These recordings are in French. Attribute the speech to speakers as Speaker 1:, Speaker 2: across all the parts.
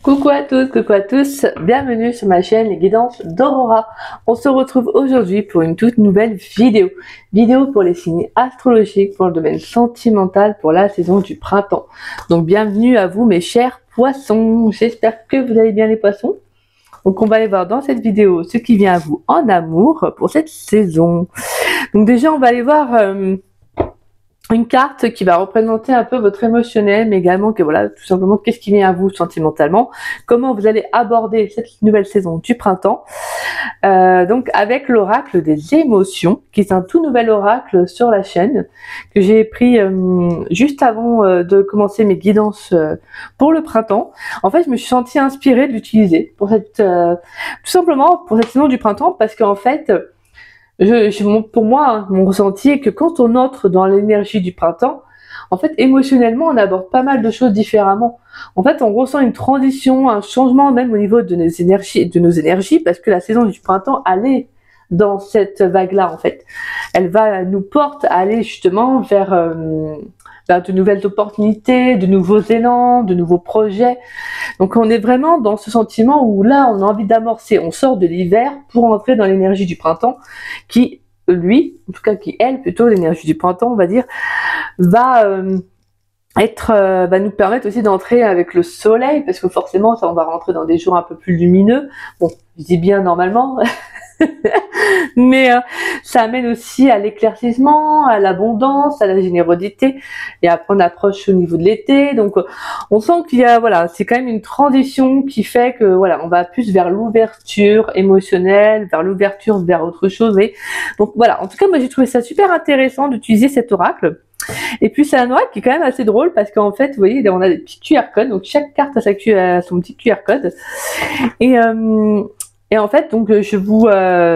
Speaker 1: Coucou à toutes, coucou à tous, bienvenue sur ma chaîne Les Guidances d'Aurora. On se retrouve aujourd'hui pour une toute nouvelle vidéo pour les signes astrologiques pour le domaine sentimental pour la saison du printemps. Donc bienvenue à vous mes chers poissons, j'espère que vous allez bien les poissons. Donc on va aller voir dans cette vidéo ce qui vient à vous en amour pour cette saison. Donc déjà on va aller voir une carte qui va représenter un peu votre émotionnel, mais également que voilà, tout simplement qu'est-ce qui vient à vous sentimentalement, comment vous allez aborder cette nouvelle saison du printemps. Donc avec l'oracle des émotions, qui est un tout nouvel oracle sur la chaîne, que j'ai pris juste avant de commencer mes guidances pour le printemps. En fait, je me suis sentie inspirée de l'utiliser pour cette, tout simplement pour cette saison du printemps, parce qu'en fait, pour moi, mon ressenti est que quand on entre dans l'énergie du printemps, en fait, émotionnellement, on aborde pas mal de choses différemment. En fait, on ressent une transition, un changement même au niveau de nos énergies, parce que la saison du printemps, elle est dans cette vague-là, en fait. Elle nous porte à aller justement vers de nouvelles opportunités, de nouveaux élans, de nouveaux projets. Donc on est vraiment dans ce sentiment où là on a envie d'amorcer, on sort de l'hiver pour entrer dans l'énergie du printemps qui, lui, en tout cas qui elle, plutôt l'énergie du printemps on va dire, va nous permettre aussi d'entrer avec le soleil, parce que forcément ça on va rentrer dans des jours un peu plus lumineux. Bon, je dis bien normalement. Mais ça amène aussi à l'éclaircissement, à l'abondance, à la générosité, et après on approche au niveau de l'été, donc on sent qu'il y a, voilà, c'est quand même une transition qui fait que voilà, on va plus vers l'ouverture émotionnelle, vers l'ouverture vers autre chose. Donc voilà, en tout cas moi j'ai trouvé ça super intéressant d'utiliser cet oracle. Et puis c'est un oracle qui est quand même assez drôle, parce qu'en fait vous voyez on a des petits QR codes, donc chaque carte a son petit QR code, et en fait, donc, je vous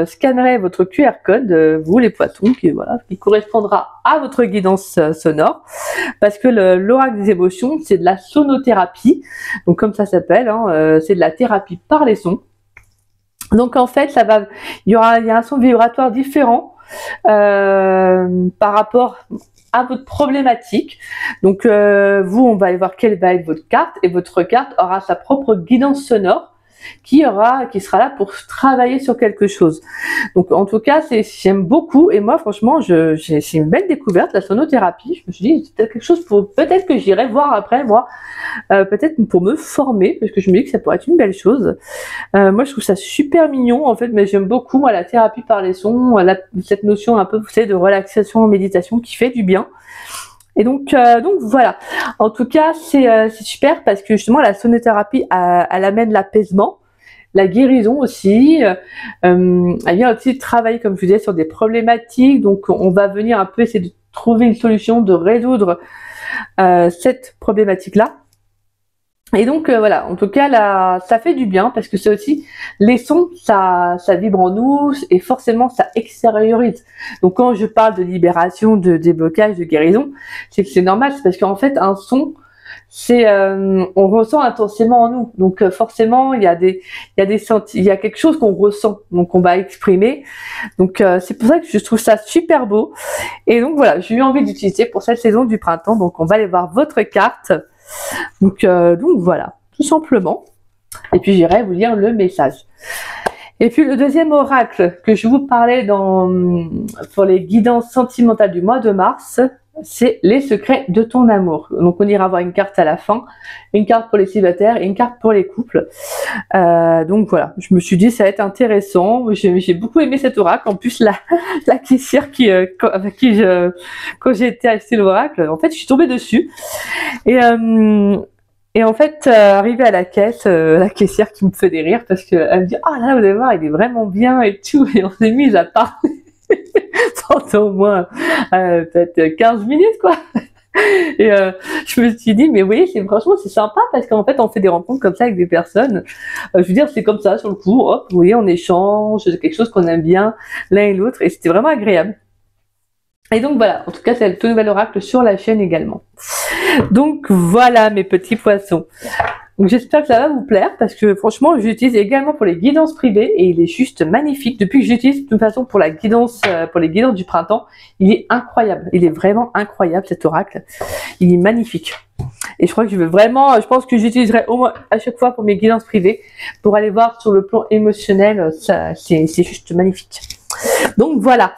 Speaker 1: scannerai votre QR code, vous les poissons, qui correspondra à votre guidance sonore, parce que l'oracle des émotions, c'est de la sonothérapie, donc comme ça s'appelle, c'est de la thérapie par les sons. Donc en fait, il y a un son vibratoire différent par rapport à votre problématique. Donc vous, on va aller voir quelle va être votre carte, et votre carte aura sa propre guidance sonore, qui sera là pour travailler sur quelque chose. Donc en tout cas, j'aime beaucoup, et moi franchement, c'est une belle découverte, la sonothérapie. Je me suis dit, c'est peut-être quelque chose peut-être que j'irai voir après, moi, peut-être pour me former, parce que je me dis que ça pourrait être une belle chose. Moi, je trouve ça super mignon, en fait, mais j'aime beaucoup, moi, la thérapie par les sons, cette notion un peu, vous savez, de relaxation, méditation qui fait du bien. Et donc voilà. En tout cas, c'est super, parce que justement la sonothérapie, elle amène l'apaisement, la guérison aussi. Elle vient aussi travailler, comme je vous disais, sur des problématiques. Donc on va venir un peu essayer de trouver une solution, de résoudre cette problématique-là. Et donc voilà, en tout cas là, ça fait du bien, parce que c'est aussi les sons, ça vibre en nous, et forcément ça extériorise. Donc quand je parle de libération, de déblocage, de guérison, c'est que c'est normal, c'est parce qu'en fait un son, on ressent intensément en nous. Donc forcément il y a quelque chose qu'on ressent, donc on va exprimer. Donc c'est pour ça que je trouve ça super beau. Et donc voilà, j'ai eu envie d'utiliser pour cette saison du printemps. Donc on va aller voir votre carte. Donc voilà, tout simplement. Et puis j'irai vous lire le message. Et puis le deuxième oracle que je vous parlais pour les guidances sentimentales du mois de mars, c'est les secrets de ton amour. Donc on ira voir une carte à la fin, une carte pour les célibataires et une carte pour les couples. Donc voilà, je me suis dit ça va être intéressant. J'ai beaucoup aimé cet oracle. En plus la caissière avec qui quand j'ai été acheter l'oracle, en fait je suis tombée dessus. Et en fait, arrivée à la caisse, la caissière qui me faisait rire, parce qu'elle me dit « Ah là, vous allez voir, il est vraiment bien et tout ». Et on s'est mis à parler pendant au moins peut-être 15 minutes, quoi. Et je me suis dit, mais oui, franchement, c'est sympa, parce qu'en fait, on fait des rencontres comme ça avec des personnes. Je veux dire, c'est comme ça, sur le coup, hop, vous voyez, on échange, c'est quelque chose qu'on aime bien, l'un et l'autre, et c'était vraiment agréable. Et donc voilà, en tout cas c'est le tout nouvel oracle sur la chaîne également. Donc voilà mes petits poissons. Donc j'espère que ça va vous plaire, parce que franchement je l'utilise également pour les guidances privées, et il est juste magnifique. Depuis que j'utilise de toute façon pour les guidances du printemps, il est incroyable. Il est vraiment incroyable cet oracle. Il est magnifique. Et je crois que je pense que j'utiliserai au moins à chaque fois pour mes guidances privées, pour aller voir sur le plan émotionnel, ça, c'est juste magnifique. Donc voilà.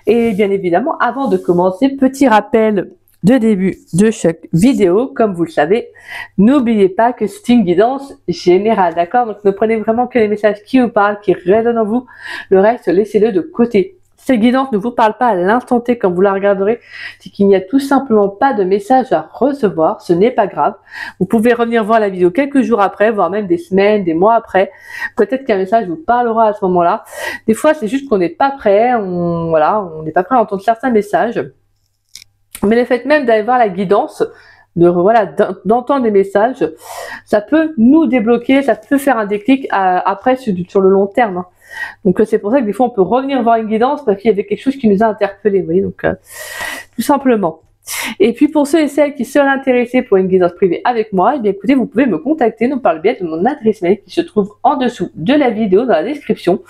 Speaker 1: Et bien évidemment, avant de commencer, petit rappel de début de chaque vidéo, comme vous le savez, n'oubliez pas que c'est une guidance générale, d'accord? Donc ne prenez vraiment que les messages qui vous parlent, qui résonnent en vous, le reste laissez-le de côté. Cette guidance ne vous parle pas à l'instant T quand vous la regarderez, c'est qu'il n'y a tout simplement pas de message à recevoir, ce n'est pas grave. Vous pouvez revenir voir la vidéo quelques jours après, voire même des semaines, des mois après. Peut-être qu'un message vous parlera à ce moment-là. Des fois, c'est juste qu'on n'est pas prêt, on n'est pas prêt à entendre certains messages. Mais le fait même d'aller voir la guidance, d'entendre des messages, ça peut nous débloquer, ça peut faire un déclic après sur le long terme. Hein. Donc c'est pour ça que des fois on peut revenir voir une guidance parce qu'il y avait quelque chose qui nous a interpellés, vous voyez, donc tout simplement. Et puis pour ceux et celles qui seraient intéressés pour une guidance privée avec moi, eh bien écoutez, vous pouvez me contacter par le biais de mon adresse mail qui se trouve en dessous de la vidéo dans la description.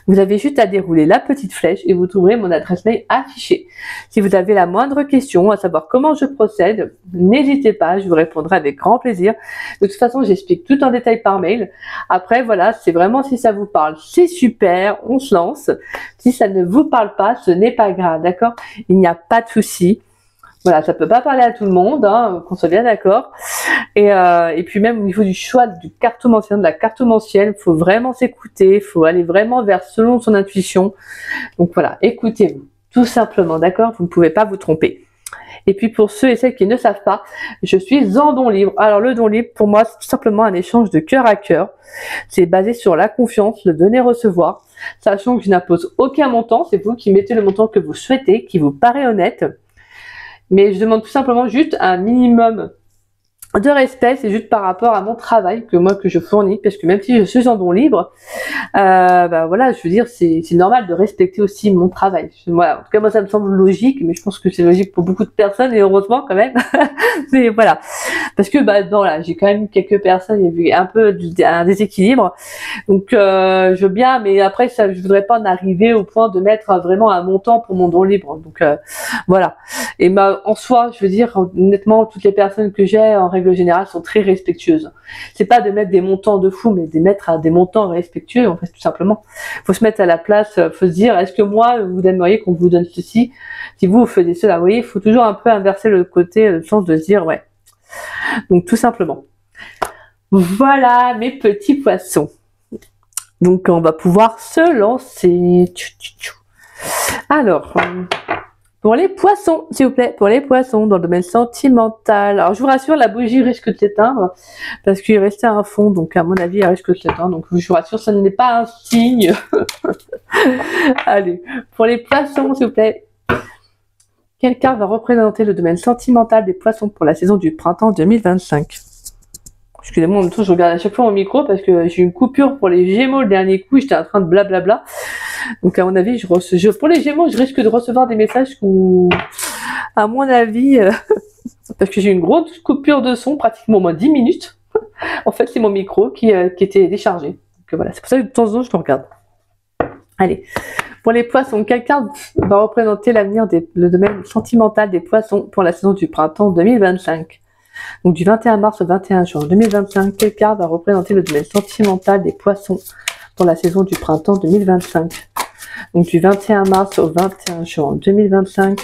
Speaker 1: Vous avez juste à dérouler la petite flèche et vous trouverez mon adresse mail affichée. Si vous avez la moindre question, à savoir comment je procède, n'hésitez pas, je vous répondrai avec grand plaisir. De toute façon, j'explique tout en détail par mail. Après, voilà, c'est vraiment si ça vous parle, c'est super, on se lance. Si ça ne vous parle pas, ce n'est pas grave, d'accord? Il n'y a pas de souci. Voilà, ça peut pas parler à tout le monde, hein, qu'on soit bien d'accord. Et puis même au niveau du choix du cartomancien, de la cartomancienne, il faut vraiment s'écouter, il faut aller vraiment vers selon son intuition. Donc voilà, écoutez-vous, tout simplement, d'accord? Vous ne pouvez pas vous tromper. Et puis pour ceux et celles qui ne savent pas, je suis en don libre. Alors le don libre, pour moi, c'est tout simplement un échange de cœur à cœur. C'est basé sur la confiance, le donner-recevoir, sachant que je n'impose aucun montant, c'est vous qui mettez le montant que vous souhaitez, qui vous paraît honnête. Mais je demande tout simplement juste un minimum de respect, c'est juste par rapport à mon travail que je fournis, parce que même si je suis en don libre, voilà, je veux dire, c'est normal de respecter aussi mon travail. Voilà, en tout cas, moi, ça me semble logique, mais je pense que c'est logique pour beaucoup de personnes, et heureusement quand même. Mais voilà, parce que voilà, j'ai quand même quelques personnes, il y a eu un peu un déséquilibre, donc je veux bien, mais après, ça, je voudrais pas en arriver au point de mettre vraiment un montant pour mon don libre. Donc voilà. Et en soi, je veux dire, honnêtement, toutes les personnes que j'ai en règle générale sont très respectueuses. C'est pas de mettre des montants de fou, mais de mettre à des montants respectueux, en fait, tout simplement. Faut se mettre à la place, faut se dire, est-ce que moi, vous aimeriez qu'on vous donne ceci? Si vous faisiez cela, vous voyez, il faut toujours un peu inverser le côté, le sens de se dire, ouais. Donc, tout simplement. Voilà, mes petits poissons. Donc, on va pouvoir se lancer. Alors, pour les poissons, s'il vous plaît, pour les poissons dans le domaine sentimental. Alors, je vous rassure, la bougie risque de s'éteindre parce qu'il restait un fond, donc à mon avis, elle risque de s'éteindre. Donc, je vous rassure, ça n'est pas un signe. Allez, pour les poissons, s'il vous plaît. Quelle carte va représenter le domaine sentimental des poissons pour la saison du printemps 2025? Excusez-moi, en même temps, je regarde à chaque fois mon micro parce que j'ai eu une coupure pour les Gémeaux le dernier coup. J'étais en train de blablabla. Donc, à mon avis, pour les Gémeaux, je risque de recevoir des messages où, à mon avis, parce que j'ai eu une grosse coupure de son, pratiquement au moins 10 minutes. En fait, c'est mon micro qui était déchargé. Donc, voilà, c'est pour ça que de temps en temps, je le regarde. Allez. Pour les poissons, quelle carte va représenter l'avenir le domaine sentimental des poissons pour la saison du printemps 2025? Donc du 21 mars au 21 juin 2025, quelle carte va représenter le domaine sentimental des poissons pour la saison du printemps 2025? Donc du 21 mars au 21 juin 2025.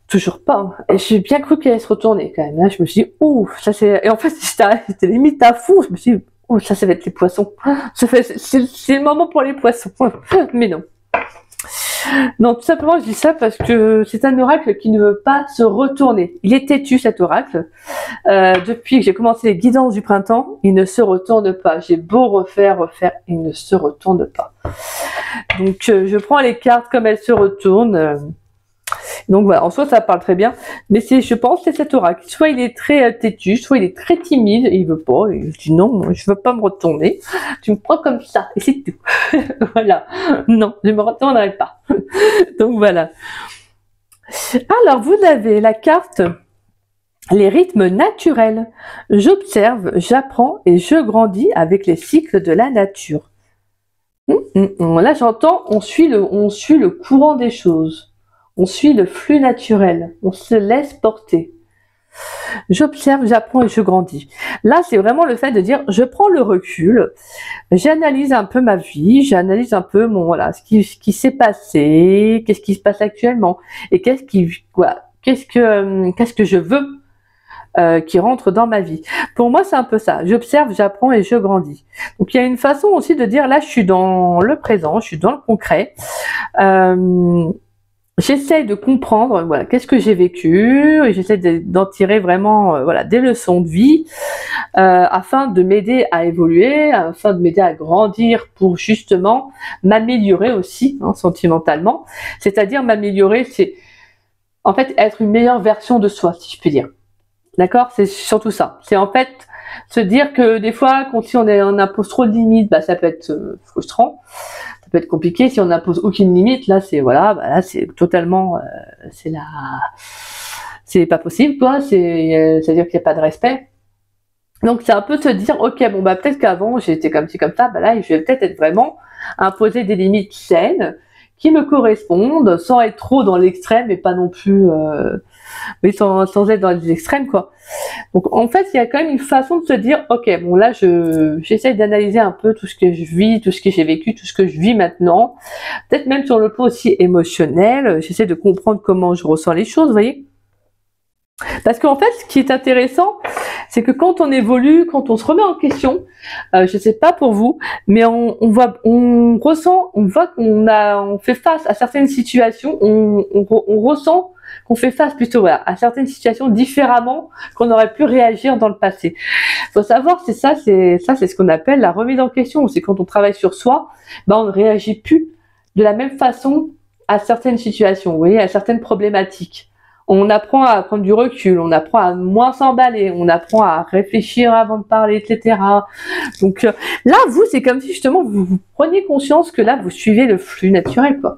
Speaker 1: Toujours pas. Hein. Et j'ai bien cru qu'elle allait se retourner quand même. Là, je me suis dit, ouh, ça c'est... Et en fait, c'était limite à fond. Je me suis dit, oh, ça va être les poissons. C'est le moment pour les poissons. Mais non. Non, tout simplement, je dis ça parce que c'est un oracle qui ne veut pas se retourner. Il est têtu, cet oracle. Depuis que j'ai commencé les guidances du printemps, il ne se retourne pas. J'ai beau refaire, il ne se retourne pas. Donc, je prends les cartes comme elles se retournent. Donc voilà, en soi ça parle très bien, mais je pense que c'est cet oracle. Soit il est très têtu, soit il est très timide et il veut pas. Et je dis non, je veux pas me retourner. Tu me prends comme ça et c'est tout. Voilà, non, je me retournerai pas. Donc voilà. Alors vous avez la carte les rythmes naturels. J'observe, j'apprends et je grandis avec les cycles de la nature. Là j'entends, on suit le courant des choses. On suit le flux naturel, on se laisse porter. J'observe, j'apprends et je grandis. Là, c'est vraiment le fait de dire, je prends le recul, j'analyse un peu ma vie, j'analyse un peu voilà, ce qui s'est passé, qu'est-ce qui se passe actuellement, et qu'est-ce que je veux qui rentre dans ma vie. Pour moi, c'est un peu ça. J'observe, j'apprends et je grandis. Donc, il y a une façon aussi de dire, là, je suis dans le présent, je suis dans le concret. J'essaye de comprendre, voilà, qu'est-ce que j'ai vécu, et j'essaie d'en tirer vraiment, voilà, des leçons de vie, afin de m'aider à évoluer, afin de m'aider à grandir pour justement m'améliorer aussi, hein, sentimentalement. C'est-à-dire m'améliorer, c'est en fait être une meilleure version de soi, si je puis dire. D'accord? C'est surtout ça. C'est en fait se dire que des fois, quand si on impose trop de limites, bah, ça peut être frustrant. Ça peut être compliqué. Si on n'impose aucune limite, là, c'est voilà, bah, là, c'est totalement, c'est pas possible, quoi. C'est-à-dire qu'il n'y a pas de respect. Donc, c'est un peu se dire, ok, bon, bah, peut-être qu'avant, j'étais comme ci, comme ça, bah, là, je vais peut-être être vraiment imposer des limites saines qui me correspondent, sans être trop dans l'extrême et pas non plus, mais sans être dans les extrêmes, quoi. Donc, en fait, il y a quand même une façon de se dire, ok, bon, là, j'essaie d'analyser un peu tout ce que je vis, tout ce que j'ai vécu, tout ce que je vis maintenant. Peut-être même sur le plan aussi émotionnel, j'essaie de comprendre comment je ressens les choses, vous voyez. Parce qu'en fait, ce qui est intéressant, c'est que quand on évolue, quand on se remet en question, je sais pas pour vous, mais on voit qu'on fait face à certaines situations, on ressent qu'on fait face plutôt, voilà, à certaines situations différemment qu'on aurait pu réagir dans le passé. Faut savoir, c'est ce qu'on appelle la remise en question. C'est quand on travaille sur soi, on ne réagit plus de la même façon à certaines situations, vous voyez, à certaines problématiques. On apprend à prendre du recul, on apprend à moins s'emballer, on apprend à réfléchir avant de parler, etc. Donc là, vous, c'est comme si justement vous preniez conscience que là, vous suivez le flux naturel, quoi.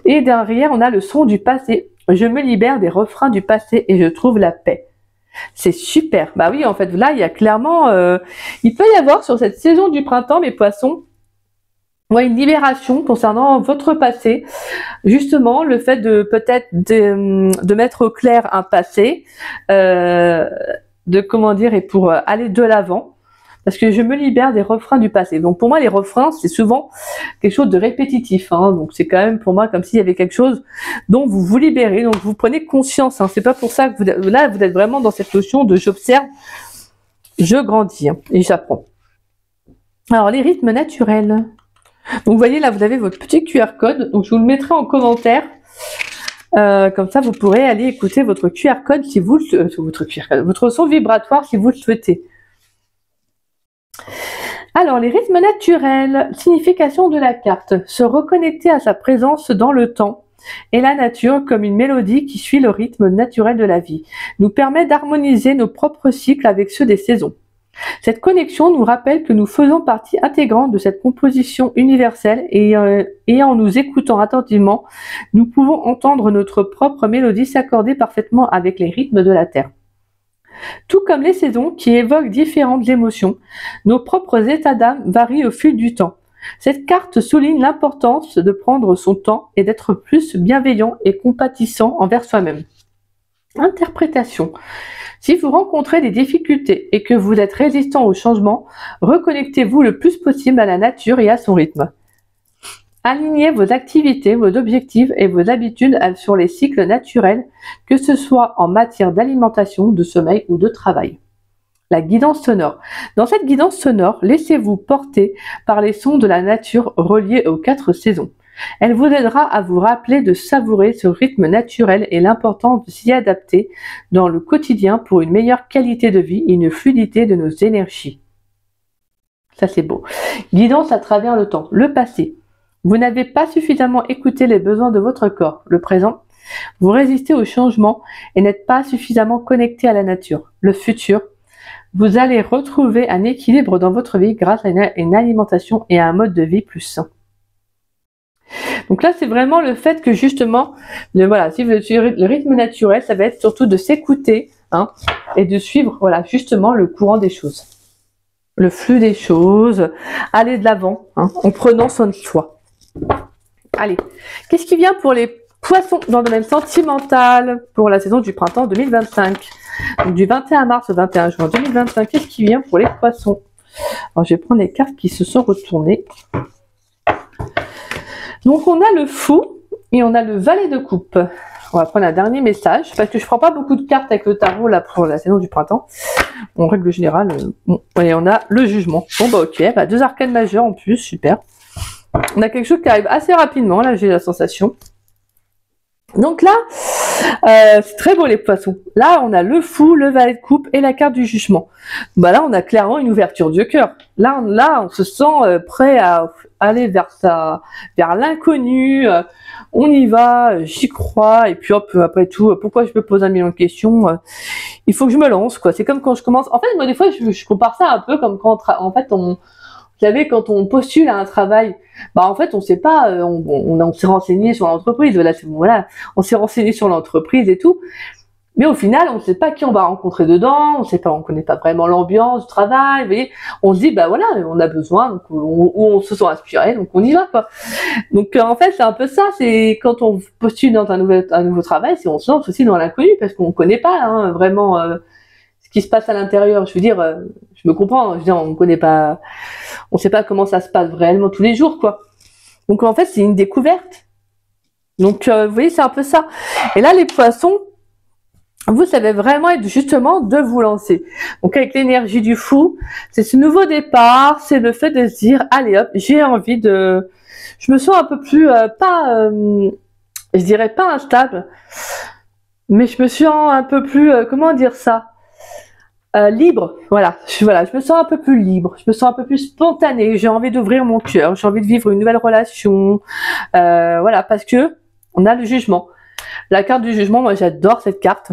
Speaker 1: Et derrière, on a le son du passé. Je me libère des refrains du passé et je trouve la paix. C'est super. Bah oui, en fait, là, il y a clairement... il peut y avoir sur cette saison du printemps, mes poissons, une libération concernant votre passé. Justement, le fait de peut-être de mettre au clair un passé, et pour aller de l'avant. Parce que je me libère des refrains du passé. Donc pour moi, les refrains, c'est souvent quelque chose de répétitif. Hein. Donc c'est quand même pour moi comme s'il y avait quelque chose dont vous vous libérez. Donc vous prenez conscience. Hein. C'est pas pour ça que vous êtes vraiment dans cette notion de j'observe, je grandis, hein, et j'apprends. Alors les rythmes naturels. Donc vous voyez là, vous avez votre petit QR code. Donc je vous le mettrai en commentaire. Comme ça, vous pourrez aller écouter votre QR code si vous votre son vibratoire si vous le souhaitez. Alors, les rythmes naturels, signification de la carte, se reconnecter à sa présence dans le temps et la nature comme une mélodie qui suit le rythme naturel de la vie, nous permet d'harmoniser nos propres cycles avec ceux des saisons. Cette connexion nous rappelle que nous faisons partie intégrante de cette composition universelle et en nous écoutant attentivement, nous pouvons entendre notre propre mélodie s'accorder parfaitement avec les rythmes de la Terre. Tout comme les saisons qui évoquent différentes émotions, nos propres états d'âme varient au fil du temps. Cette carte souligne l'importance de prendre son temps et d'être plus bienveillant et compatissant envers soi-même. Interprétation. Si vous rencontrez des difficultés et que vous êtes résistant au changement, reconnectez-vous le plus possible à la nature et à son rythme. Alignez vos activités, vos objectifs et vos habitudes sur les cycles naturels, que ce soit en matière d'alimentation, de sommeil ou de travail. La guidance sonore. Dans cette guidance sonore, laissez-vous porter par les sons de la nature reliés aux 4 saisons. Elle vous aidera à vous rappeler de savourer ce rythme naturel et l'importance de s'y adapter dans le quotidien pour une meilleure qualité de vie et une fluidité de nos énergies. Ça c'est beau. Guidance à travers le temps. Le passé. Vous n'avez pas suffisamment écouté les besoins de votre corps, le présent. Vous résistez au changement et n'êtes pas suffisamment connecté à la nature, le futur. Vous allez retrouver un équilibre dans votre vie grâce à une alimentation et à un mode de vie plus sain. Donc là, c'est vraiment le fait que justement, si vous êtes sur le rythme naturel, ça va être surtout de s'écouter, hein, et de suivre, justement le courant des choses, le flux des choses, aller de l'avant, hein, en prenant soin de soi. Allez, qu'est-ce qui vient pour les Poisson, dans le domaine sentimental, pour la saison du printemps 2025. Donc, du 21 mars au 21 juin 2025, qu'est-ce qui vient pour les poissons? Alors, je vais prendre les cartes qui se sont retournées. Donc, on a le fou et on a le valet de coupe. On va prendre un dernier message, parce que je prends pas beaucoup de cartes avec le tarot là pour la saison du printemps. En règle générale, bon, et on a le jugement. Bon bah ok, bah, 2 arcanes majeures en plus, super. On a quelque chose qui arrive assez rapidement, là j'ai la sensation. Donc là, c'est très beau les poissons. Là, on a le fou, le valet de coupe et la carte du jugement. Bah là, on a clairement une ouverture du cœur. Là, on se sent prêt à aller vers l'inconnu. On y va, j'y crois. Et puis hop, après tout, pourquoi je me pose un million de questions? Il faut que je me lance, quoi. C'est comme quand je commence. En fait, moi, des fois, je compare ça un peu comme quand, en fait, vous savez, quand on postule à un travail, bah en fait on sait pas, on s'est renseigné sur l'entreprise, voilà, on s'est renseigné sur l'entreprise et tout, mais au final on ne sait pas qui on va rencontrer dedans, on connaît pas vraiment l'ambiance du travail, vous voyez, on se dit bah voilà, on a besoin, donc on se sent inspiré, donc on y va quoi. Donc en fait c'est un peu ça, c'est quand on postule dans un nouveau travail, c'est on se lance aussi dans l'inconnu parce qu'on connaît pas hein, vraiment ce qui se passe à l'intérieur. Je veux dire, je me comprends, je veux dire, on connaît pas. On sait pas comment ça se passe réellement tous les jours, quoi. Donc en fait, c'est une découverte. Donc vous voyez, c'est un peu ça. Et là, les poissons, vous savez vraiment être justement de vous lancer. Donc avec l'énergie du fou, c'est ce nouveau départ, c'est le fait de se dire, allez hop, j'ai envie de... Je me sens un peu plus, je dirais pas instable, mais je me sens un peu plus, comment dire ça? Libre, voilà, je me sens un peu plus libre, je me sens un peu plus spontanée, j'ai envie d'ouvrir mon cœur, j'ai envie de vivre une nouvelle relation, voilà, parce que on a le jugement. La carte du jugement, moi j'adore cette carte.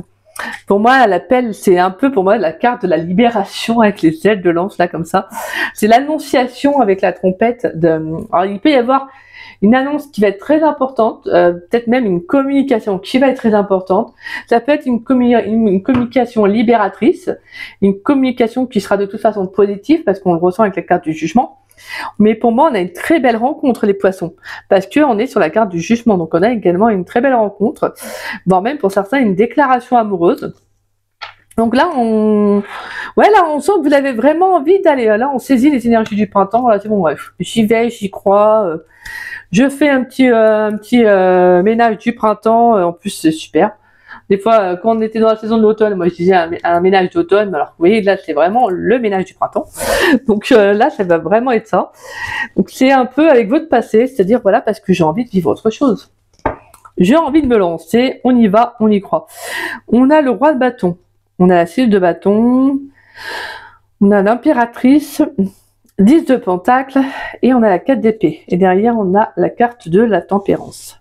Speaker 1: Pour moi, elle appelle, c'est un peu pour moi la carte de la libération avec les ailes de lance là comme ça. C'est l'annonciation avec la trompette alors il peut y avoir une annonce qui va être très importante, peut-être même une communication qui va être très importante. Ça peut être une communication libératrice, une communication qui sera de toute façon positive parce qu'on le ressent avec la carte du jugement. Mais pour moi, on a une très belle rencontre les poissons parce que on est sur la carte du jugement, donc on a également une très belle rencontre, voire même pour certains une déclaration amoureuse. Donc là, on sent que vous avez vraiment envie d'aller. Là, on saisit les énergies du printemps. Là, c'est bon, bref, j'y vais, j'y crois. Je fais un petit ménage du printemps. En plus, c'est super. Des fois, quand on était dans la saison de l'automne, moi je disais un ménage d'automne. Alors, vous voyez, là, c'est vraiment le ménage du printemps. Donc là, ça va vraiment être ça. Donc c'est un peu avec votre passé, c'est-à-dire voilà, parce que j'ai envie de vivre autre chose. J'ai envie de me lancer. On y va, on y croit. On a le roi de bâton. On a la 6 de bâton, on a l'impératrice, 10 de pentacle et on a la 4 d'épée. Et derrière, on a la carte de la tempérance.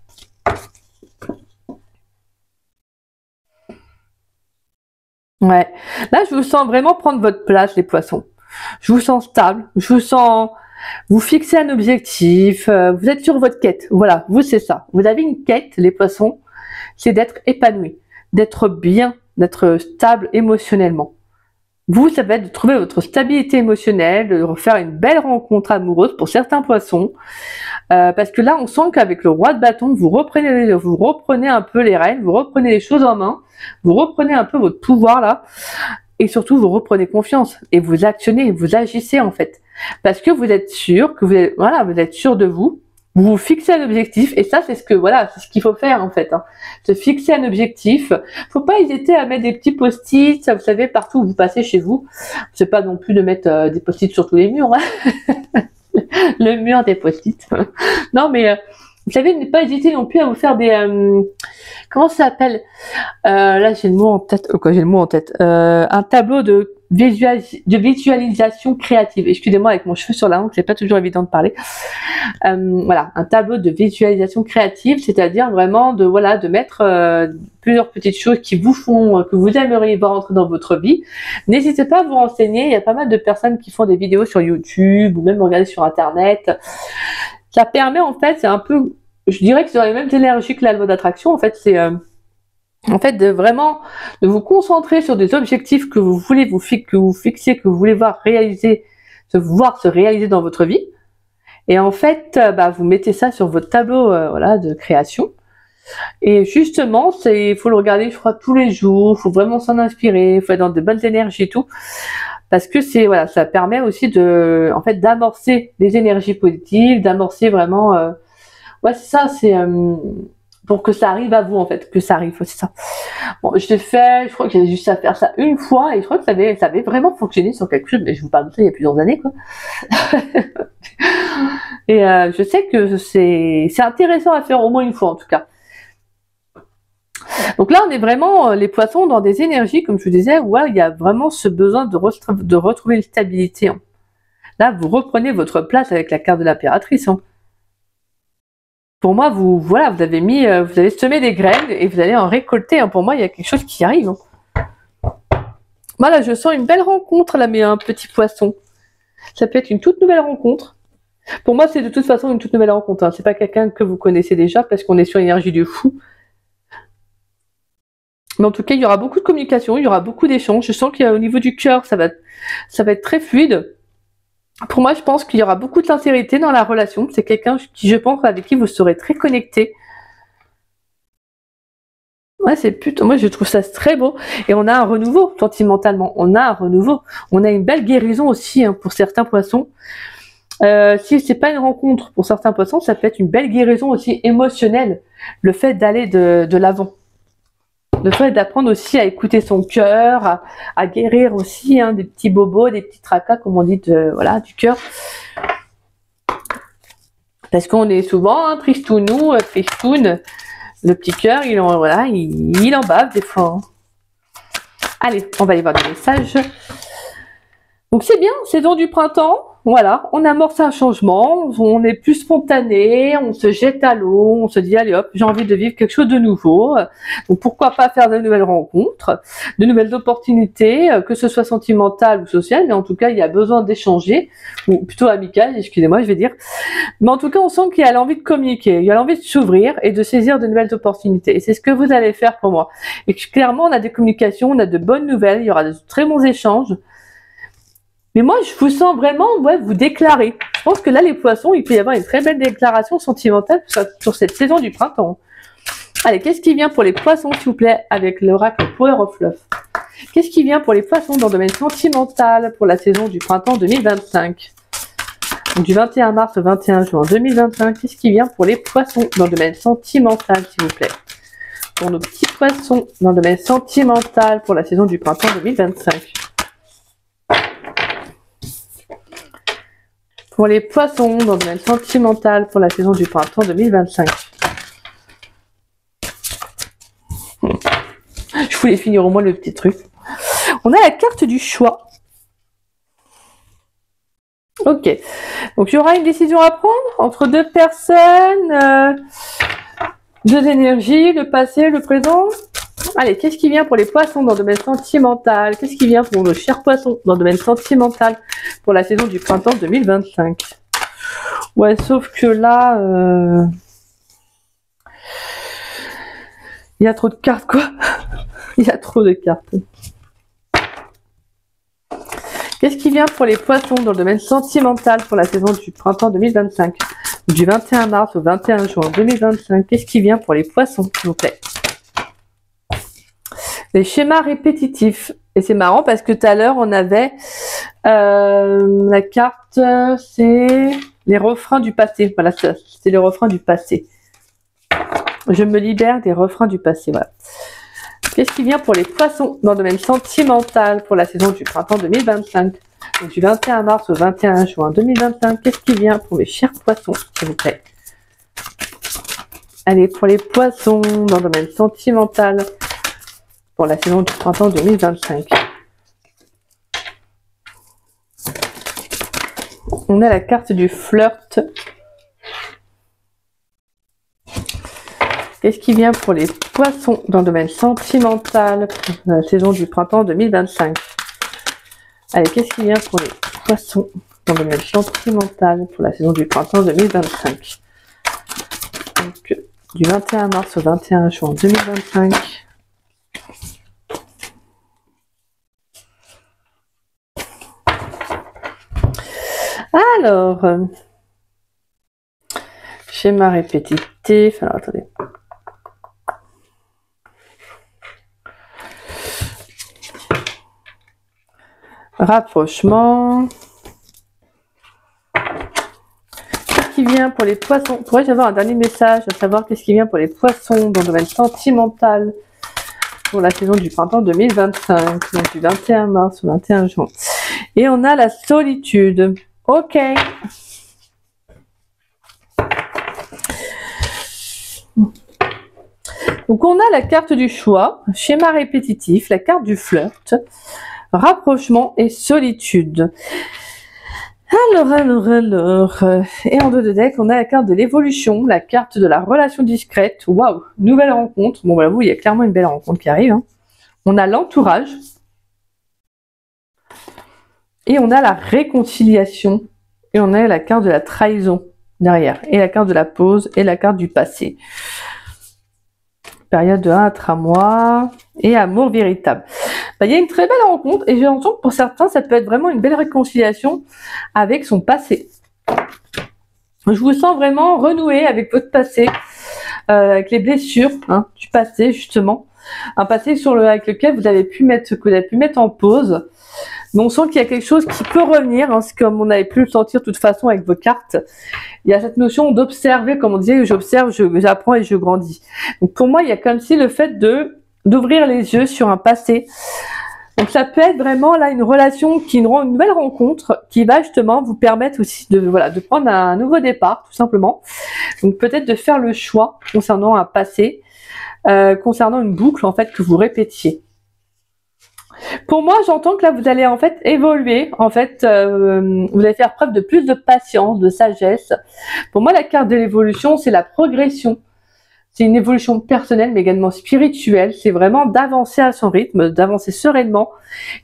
Speaker 1: Ouais, là, je vous sens vraiment prendre votre place, les poissons. Je vous sens stable, je vous sens... Vous fixez un objectif, vous êtes sur votre quête. Voilà, vous, c'est ça. Vous avez une quête, les poissons, c'est d'être épanoui, d'être bien, d'être stable émotionnellement. Vous, ça va être de trouver votre stabilité émotionnelle, de refaire une belle rencontre amoureuse pour certains poissons. Parce que là, on sent qu'avec le roi de bâton, vous reprenez un peu les rênes, vous reprenez les choses en main, vous reprenez un peu votre pouvoir là, et surtout, vous reprenez confiance et vous actionnez, vous agissez en fait. Parce que vous êtes sûr, que vous êtes sûr de vous, vous vous fixez un objectif, et ça, c'est ce qu'il faut faire en fait. Hein. Se fixer un objectif. Faut pas hésiter à mettre des petits post-it, vous savez, partout où vous passez chez vous. C'est pas non plus de mettre des post-it sur tous les murs. Hein. Le mur des post-it. Non, mais vous savez, ne pas hésiter non plus à vous faire des... comment ça s'appelle là, j'ai le mot en tête. J'ai le mot en tête. Un tableau de visualisation créative. Excusez-moi, avec mon cheveu sur la langue, c'est pas toujours évident de parler. Voilà, un tableau de visualisation créative, c'est-à-dire vraiment de mettre plusieurs petites choses qui vous font, que vous aimeriez voir entrer dans votre vie. N'hésitez pas à vous renseigner. Il y a pas mal de personnes qui font des vidéos sur YouTube ou même regarder sur Internet. Ça permet en fait, c'est un peu, je dirais que c'est dans les mêmes énergies que la loi d'attraction. En fait, c'est en fait, de vous concentrer sur des objectifs que vous voulez que vous fixiez, que vous voulez voir se réaliser dans votre vie. Et en fait, vous mettez ça sur votre tableau de création. Et justement, il faut le regarder, je crois, tous les jours, il faut vraiment s'en inspirer, il faut être dans de bonnes énergies et tout. Parce que voilà, ça permet aussi en fait, d'amorcer les énergies positives, d'amorcer vraiment, ouais, c'est ça, c'est pour que ça arrive à vous, en fait, que ça arrive, c'est ça. Bon, je l'ai fait, je crois que j'avais juste à faire ça une fois, et je crois que ça avait vraiment fonctionné sur quelque chose, mais je vous parle de ça il y a plusieurs années, quoi. Et je sais que c'est intéressant à faire au moins une fois, en tout cas. Donc là, on est vraiment, les poissons, dans des énergies, comme je vous disais, où il y a vraiment ce besoin de retrouver une stabilité. Hein. Là, vous reprenez votre place avec la carte de l'impératrice. Hein. Pour moi, vous avez semé des graines et vous allez en récolter. Hein. Pour moi, il y a quelque chose qui arrive. Hein. Voilà, je sens une belle rencontre là, mais un petit poisson. Ça peut être une toute nouvelle rencontre. Pour moi, c'est de toute façon une toute nouvelle rencontre. Hein. C'est pas quelqu'un que vous connaissez déjà parce qu'on est sur l'énergie du fou. Mais en tout cas, il y aura beaucoup de communication, il y aura beaucoup d'échanges. Je sens qu'au niveau du cœur, ça va être très fluide. Pour moi, je pense qu'il y aura beaucoup de sincérité dans la relation. C'est quelqu'un qui, je pense, avec qui vous serez très connecté. Ouais, c'est plutôt, moi, je trouve ça très beau. Et on a un renouveau, sentimentalement. On a un renouveau. On a une belle guérison aussi, hein, pour certains poissons. Si c'est pas une rencontre pour certains poissons, ça peut être une belle guérison aussi émotionnelle. Le fait d'aller de l'avant. Le fait d'apprendre aussi à écouter son cœur, à guérir aussi des petits bobos, des petits tracas, comme on dit, du cœur. Parce qu'on est souvent tristounou, tristoun. Le petit cœur, il en bave des fois. Hein. Allez, on va aller voir des messages. Donc c'est bien, saison du printemps. Voilà, on amorce un changement, on est plus spontané, on se jette à l'eau, on se dit allez hop, j'ai envie de vivre quelque chose de nouveau. Donc pourquoi pas faire de nouvelles rencontres, de nouvelles opportunités, que ce soit sentimentales ou sociales, mais en tout cas il y a besoin d'échanger, ou plutôt amical, excusez-moi je vais dire. Mais en tout cas on sent qu'il y a l'envie de communiquer, il y a l'envie de s'ouvrir et de saisir de nouvelles opportunités. Et c'est ce que vous allez faire pour moi. Et clairement on a des communications, on a de bonnes nouvelles, il y aura de très bons échanges. Mais moi, je vous sens vraiment, vous déclarer. Je pense que là, les poissons, il peut y avoir une très belle déclaration sentimentale sur cette saison du printemps. Allez, qu'est-ce qui vient pour les poissons, s'il vous plaît, avec l'oracle Power of Love? Qu'est-ce qui vient pour les poissons dans le domaine sentimental pour la saison du printemps 2025? Donc, du 21 mars au 21 juin 2025, qu'est-ce qui vient pour les poissons dans le domaine sentimental, s'il vous plaît? Pour nos petits poissons dans le domaine sentimental pour la saison du printemps 2025. Pour les poissons dans le domaine sentimental pour la saison du printemps 2025. Je voulais finir au moins le petit truc. On a la carte du choix. Ok. Donc il y aura une décision à prendre entre deux personnes, deux énergies, le passé, le présent. Allez, qu'est-ce qui vient pour les poissons dans le domaine sentimental? Qu'est-ce qui vient pour nos chers poissons dans le domaine sentimental pour la saison du printemps 2025? Ouais, sauf que là, il y a trop de cartes, quoi. Il y a trop de cartes. Qu'est-ce qui vient pour les poissons dans le domaine sentimental pour la saison du printemps 2025? Du 21 mars au 21 juin 2025, qu'est-ce qui vient pour les poissons, s'il vous plaît? Les schémas répétitifs. Et c'est marrant parce que tout à l'heure, on avait la carte, c'est les refrains du passé. Voilà, c'est les refrains du passé. Je me libère des refrains du passé. Voilà. Qu'est-ce qui vient pour les poissons dans le domaine sentimental pour la saison du printemps 2025? Donc, du 21 mars au 21 juin 2025, qu'est-ce qui vient pour mes chers poissons, s'il vous plaît? Allez, pour les poissons dans le domaine sentimental pour la saison du printemps 2025. On a la carte du flirt. Qu'est-ce qui vient pour les poissons dans le domaine sentimental pour la saison du printemps 2025? Allez, qu'est-ce qui vient pour les poissons dans le domaine sentimental pour la saison du printemps 2025? Donc, du 21 mars au 21 juin 2025. Alors, schéma répétitif. Alors, attendez. rapprochement. Qu'est-ce qui vient pour les poissons? Pourrais-je avoir un dernier message, à savoir qu'est-ce qui vient pour les poissons dans le domaine sentimental pour la saison du printemps 2025, donc du 21 mars au 21 juin. Et on a la solitude. Ok. Donc on a la carte du choix, schéma répétitif, la carte du flirt, rapprochement et solitude. Alors, et en dos de deck, on a la carte de l'évolution, la carte de la relation discrète. Waouh, nouvelle rencontre. Bon, voilà, vous, il y a clairement une belle rencontre qui arrive. Hein. On a l'entourage. Et on a la réconciliation. Et on a la carte de la trahison derrière. Et la carte de la pause et la carte du passé. Période de 1 à 3 mois. Et amour véritable. Bah, il y a une très belle rencontre et j'ai l'impression que pour certains, ça peut être vraiment une belle réconciliation avec son passé. Je vous sens vraiment renouer avec votre passé, avec les blessures du passé justement. Un passé avec lequel vous avez pu mettre en pause. Mais on sent qu'il y a quelque chose qui peut revenir, c'est comme on avait pu le sentir de toute façon avec vos cartes. Il y a cette notion d'observer, comme on disait, j'observe, j'apprends et je grandis. Donc pour moi, il y a comme si le fait d'ouvrir les yeux sur un passé. Donc ça peut être vraiment là une relation une nouvelle rencontre qui va justement vous permettre aussi de prendre un nouveau départ tout simplement. Donc peut-être de faire le choix concernant un passé, concernant une boucle en fait que vous répétiez. Pour moi, j'entends que là vous allez en fait évoluer, vous allez faire preuve de plus de patience, de sagesse. Pour moi, la carte de l'évolution, c'est la progression. C'est une évolution personnelle, mais également spirituelle. C'est vraiment d'avancer à son rythme, d'avancer sereinement.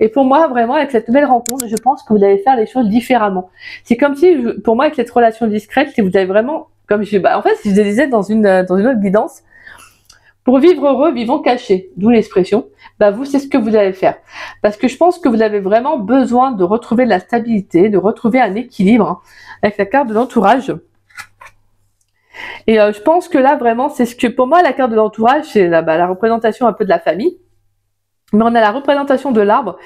Speaker 1: Et pour moi, vraiment, avec cette nouvelle rencontre, je pense que vous allez faire les choses différemment. C'est comme si, pour moi, avec cette relation discrète, si vous avez vraiment, en fait, si je disais dans une autre guidance, pour vivre heureux, vivons cachés, d'où l'expression, vous, c'est ce que vous allez faire. Parce que je pense que vous avez vraiment besoin de retrouver de la stabilité, de retrouver un équilibre, avec la carte de l'entourage. Et je pense que là, vraiment, c'est ce que, pour moi, la carte de l'entourage, c'est la représentation un peu de la famille. Mais on a la représentation de l'arbre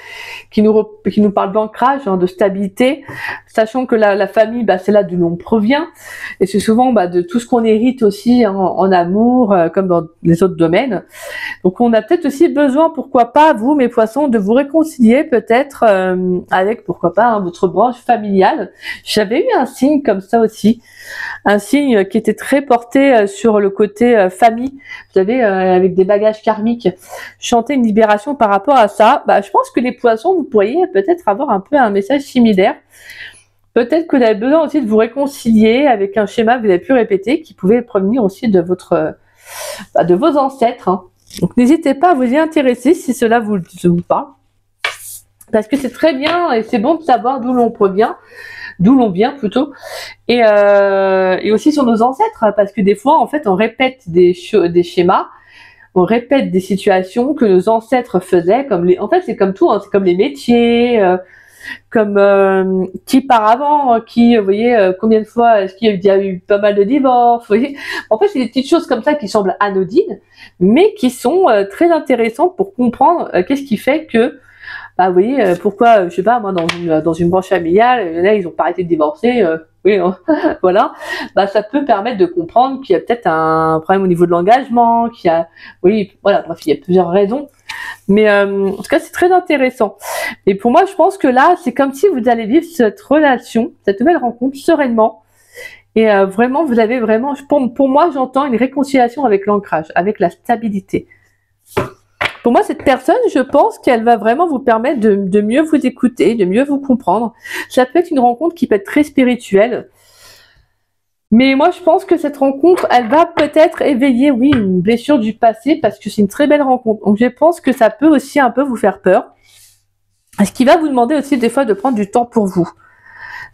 Speaker 1: qui nous parle d'ancrage, de stabilité, sachant que la famille, c'est là d'où l'on provient. Et c'est souvent de tout ce qu'on hérite aussi en amour, comme dans les autres domaines. Donc on a peut-être aussi besoin, pourquoi pas, vous, mes poissons, de vous réconcilier peut-être avec, pourquoi pas, votre branche familiale. J'avais eu un signe comme ça aussi. Un signe qui était très porté sur le côté famille, vous savez, avec des bagages karmiques. Chanter une libération par rapport à ça. Je pense que les poissons, vous pourriez peut-être avoir un peu un message similaire. Peut-être que vous avez besoin aussi de vous réconcilier avec un schéma que vous avez pu répéter, qui pouvait provenir aussi de de vos ancêtres. Donc n'hésitez pas à vous y intéresser si cela vous parle. Parce que c'est très bien et c'est bon de savoir d'où l'on provient. D'où l'on vient plutôt, et aussi sur nos ancêtres, parce que des fois, en fait, on répète des schémas, on répète des situations que nos ancêtres faisaient, en fait, c'est comme tout, c'est comme les métiers, comme qui par avant, vous voyez, combien de fois est-ce qu'il y a eu pas mal de divorces, vous voyez. En fait, c'est des petites choses comme ça qui semblent anodines, mais qui sont très intéressantes pour comprendre qu'est-ce qui fait que vous voyez, pourquoi, je sais pas, moi, dans une branche familiale, là, ils ont pas arrêté de divorcer, voilà. Ça peut permettre de comprendre qu'il y a peut-être un problème au niveau de l'engagement, bref, il y a plusieurs raisons. Mais, en tout cas, c'est très intéressant. Et pour moi, je pense que là, c'est comme si vous allez vivre cette relation, cette nouvelle rencontre sereinement. Et, vraiment, vous avez vraiment, pour moi, j'entends une réconciliation avec l'ancrage, avec la stabilité. Pour moi, cette personne, je pense qu'elle va vraiment vous permettre de mieux vous écouter, de mieux vous comprendre. Ça peut être une rencontre qui peut être très spirituelle. Mais moi, je pense que cette rencontre, elle va peut-être éveiller, oui, une blessure du passé parce que c'est une très belle rencontre. Donc, je pense que ça peut aussi un peu vous faire peur. Ce qui va vous demander aussi des fois de prendre du temps pour vous.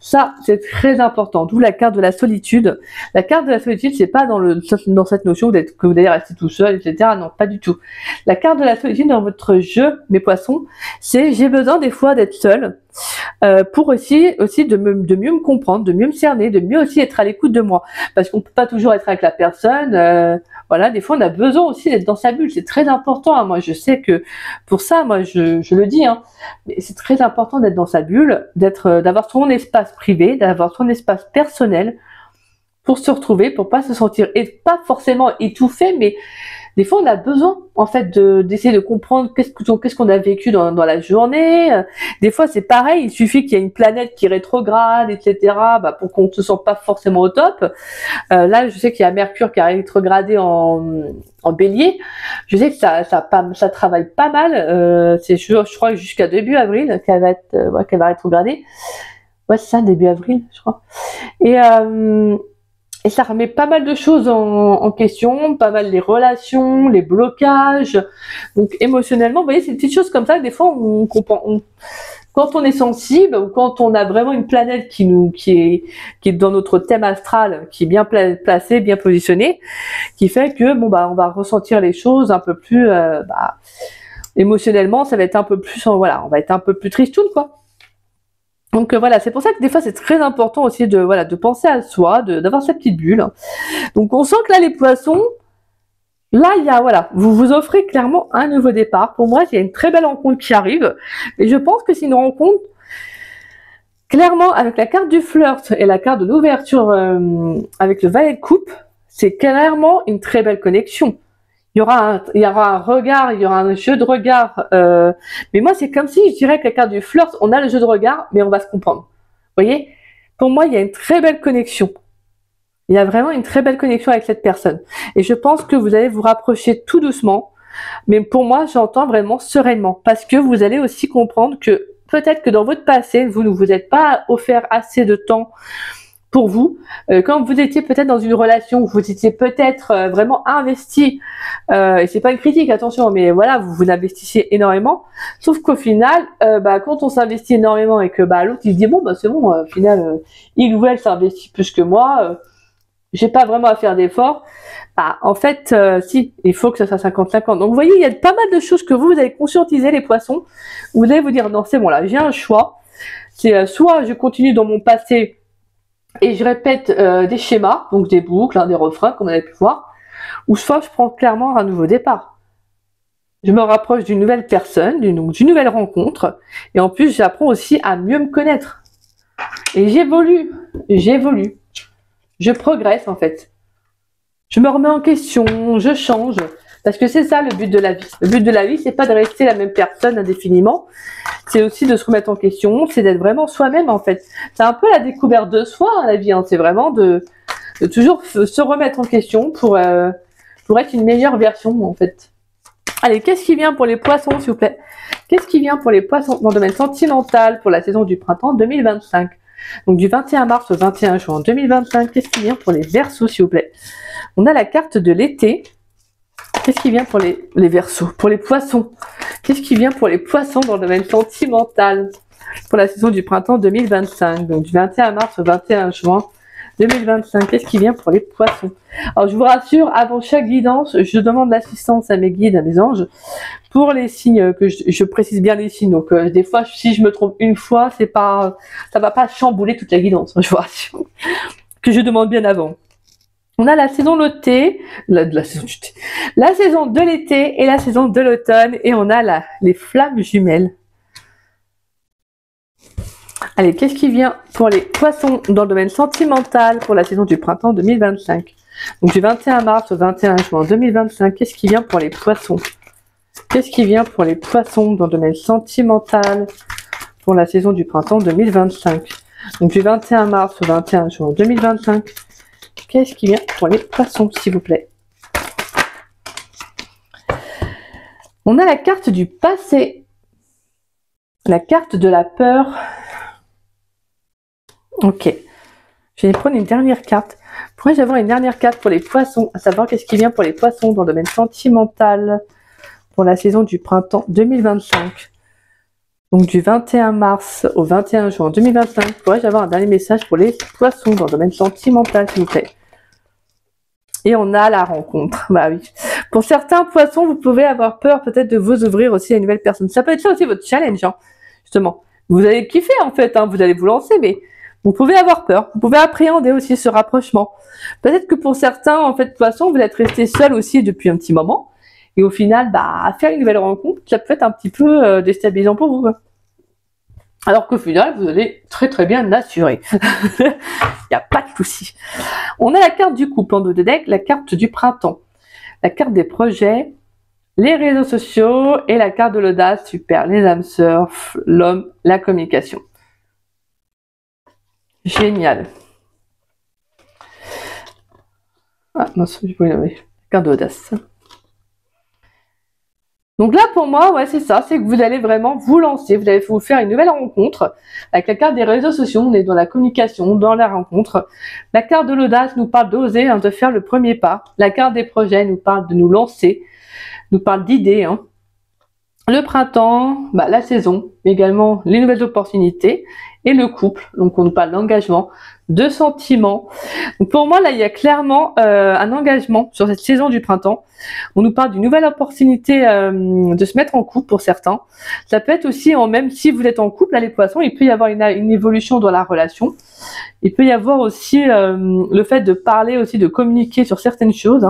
Speaker 1: Ça, c'est très important. D'où la carte de la solitude. La carte de la solitude, c'est pas dans cette notion que vous allez rester tout seul, etc. Non, pas du tout. La carte de la solitude dans votre jeu, mes poissons, c'est j'ai besoin des fois d'être seul pour aussi de mieux me comprendre, de mieux me cerner, de mieux aussi être à l'écoute de moi. Parce qu'on peut pas toujours être avec la personne. Voilà, des fois on a besoin aussi d'être dans sa bulle, c'est très important, hein. Moi je sais que pour ça, moi je le dis, hein, mais c'est très important d'être dans sa bulle, d'avoir son espace privé, d'avoir son espace personnel pour se retrouver, pour pas se sentir, et pas forcément étouffé, mais des fois on a besoin en fait d'essayer de comprendre qu'est-ce qu'on a vécu dans la journée. Des fois c'est pareil, il suffit qu'il y ait une planète qui rétrograde, etc. Pour qu'on ne se sente pas forcément au top. Là je sais qu'il y a Mercure qui a rétrogradé en Bélier. Je sais que ça travaille pas mal. C'est je crois jusqu'à début avril qu'elle va rétrograder. Ouais, c'est ça, début avril, je crois. Et ça remet pas mal de choses en question, pas mal les relations, les blocages. Donc émotionnellement, vous voyez, c'est des petites choses comme ça que des fois on comprend. Quand on est sensible ou quand on a vraiment une planète qui est dans notre thème astral, qui est bien placée, bien positionnée, qui fait que on va ressentir les choses un peu plus émotionnellement, ça va être un peu plus on va être un peu plus tristoun, quoi. Donc voilà, c'est pour ça que des fois c'est très important aussi de penser à soi, d'avoir sa petite bulle. Donc on sent que là les poissons, là il y a vous vous offrez clairement un nouveau départ. Pour moi, il y a une très belle rencontre qui arrive, et je pense que c'est une rencontre clairement avec la carte du flirt et la carte de l'ouverture avec le valet de coupe, c'est clairement une très belle connexion. Il y aura un regard, il y aura un jeu de regard. Mais moi, c'est comme si je dirais que la carte du flirt, on a le jeu de regard, mais on va se comprendre. Vous voyez? Pour moi, il y a une très belle connexion. Il y a vraiment une très belle connexion avec cette personne. Et je pense que vous allez vous rapprocher tout doucement. Mais pour moi, j'entends vraiment sereinement. Parce que vous allez aussi comprendre que peut-être que dans votre passé, vous ne vous êtes pas offert assez de temps pour vous, quand vous étiez peut-être dans une relation où vous étiez peut-être vraiment investi, et c'est pas une critique, attention, mais voilà, vous investissiez énormément, sauf qu'au final, quand on s'investit énormément et que l'autre il se dit c'est bon, au final, il ou elle s'investit plus que moi, j'ai pas vraiment à faire d'efforts. En fait, si, il faut que ça soit 50-50. Donc vous voyez, il y a pas mal de choses que vous allez conscientiser, les poissons. Vous allez vous dire non, c'est bon là, j'ai un choix. C'est soit je continue dans mon passé et je répète des schémas, donc des boucles, des refrains, comme on a pu voir, ou soit je prends clairement un nouveau départ. Je me rapproche d'une nouvelle personne, d'une nouvelle rencontre, et en plus j'apprends aussi à mieux me connaître. Et j'évolue, je progresse en fait. Je me remets en question, je change, parce que c'est ça le but de la vie. Le but de la vie, c'est pas de rester la même personne indéfiniment, c'est aussi de se remettre en question, c'est d'être vraiment soi-même en fait. C'est un peu la découverte de soi, hein, la vie, hein. C'est vraiment de toujours se remettre en question pour être une meilleure version en fait. Allez, qu'est-ce qui vient pour les poissons, s'il vous plaît? Qu'est-ce qui vient pour les poissons dans le domaine sentimental pour la saison du printemps 2025? Donc du 21 mars au 21 juin 2025, qu'est-ce qui vient pour les Verseaux, s'il vous plaît? On a la carte de l'été. Qu'est-ce qui vient pour les Verseaux? Pour les poissons. Qu'est-ce qui vient pour les poissons dans le domaine sentimental pour la saison du printemps 2025? Donc du 21 mars au 21 juin 2025. Qu'est-ce qui vient pour les poissons? Alors je vous rassure, avant chaque guidance, je demande l'assistance à mes guides, à mes anges, pour les signes, que je précise bien les signes. Donc des fois, si je me trompe une fois, ça va pas chambouler toute la guidance, je vous rassure. Que je demande bien avant. On a la saison de l'été, la saison de l'été et la saison de l'automne, et on a les flammes jumelles. Allez, qu'est-ce qui vient pour les poissons dans le domaine sentimental pour la saison du printemps 2025? Donc du 21 mars au 21 juin 2025, qu'est-ce qui vient pour les poissons? Qu'est-ce qui vient pour les poissons dans le domaine sentimental pour la saison du printemps 2025? Donc du 21 mars au 21 juin 2025, qu'est-ce qui vient pour les poissons, s'il vous plaît? On a la carte du passé, la carte de la peur. Ok, je vais prendre une dernière carte. Pourrais-je avoir une dernière carte pour les poissons, à savoir qu'est-ce qui vient pour les poissons dans le domaine sentimental pour la saison du printemps 2025? Donc du 21 mars au 21 juin 2025, pourrais-je avoir un dernier message pour les poissons dans le domaine sentimental, s'il vous plaît? Et on a la rencontre. Bah oui. Pour certains poissons, vous pouvez avoir peur peut-être de vous ouvrir aussi à une nouvelle personne. Ça peut être ça aussi votre challenge, hein, justement. Vous allez kiffer en fait, hein, vous allez vous lancer, mais Vous pouvez avoir peur, vous pouvez appréhender aussi ce rapprochement. Peut-être que pour certains, en fait, de toute façon, vous êtes resté seul aussi depuis un petit moment. Et au final, faire une nouvelle rencontre, ça peut être un petit peu déstabilisant pour vous. Alors qu'au final, vous allez très très bien l'assurer. Il n'y a pas de souci. On a la carte du couple en dos de deck, la carte du printemps, la carte des projets, les réseaux sociaux et la carte de l'audace, super, les âmes sœurs, l'homme, la communication. Génial. Ah non, oui, carte de l'audace. Donc là, pour moi, ouais, c'est ça, c'est que vous allez vraiment vous lancer, vous allez vous faire une nouvelle rencontre. Avec la carte des réseaux sociaux, on est dans la communication, dans la rencontre. La carte de l'audace nous parle d'oser, de faire le premier pas. La carte des projets nous parle de nous lancer, nous parle d'idées. Le printemps, la saison, également les nouvelles opportunités. Et le couple, donc on nous parle d'engagement, de sentiments. Donc pour moi, là, il y a clairement un engagement sur cette saison du printemps. On nous parle d'une nouvelle opportunité de se mettre en couple pour certains. Ça peut être aussi, même si vous êtes en couple, là, les poissons, il peut y avoir une évolution dans la relation. Il peut y avoir aussi le fait de parler aussi, de communiquer sur certaines choses.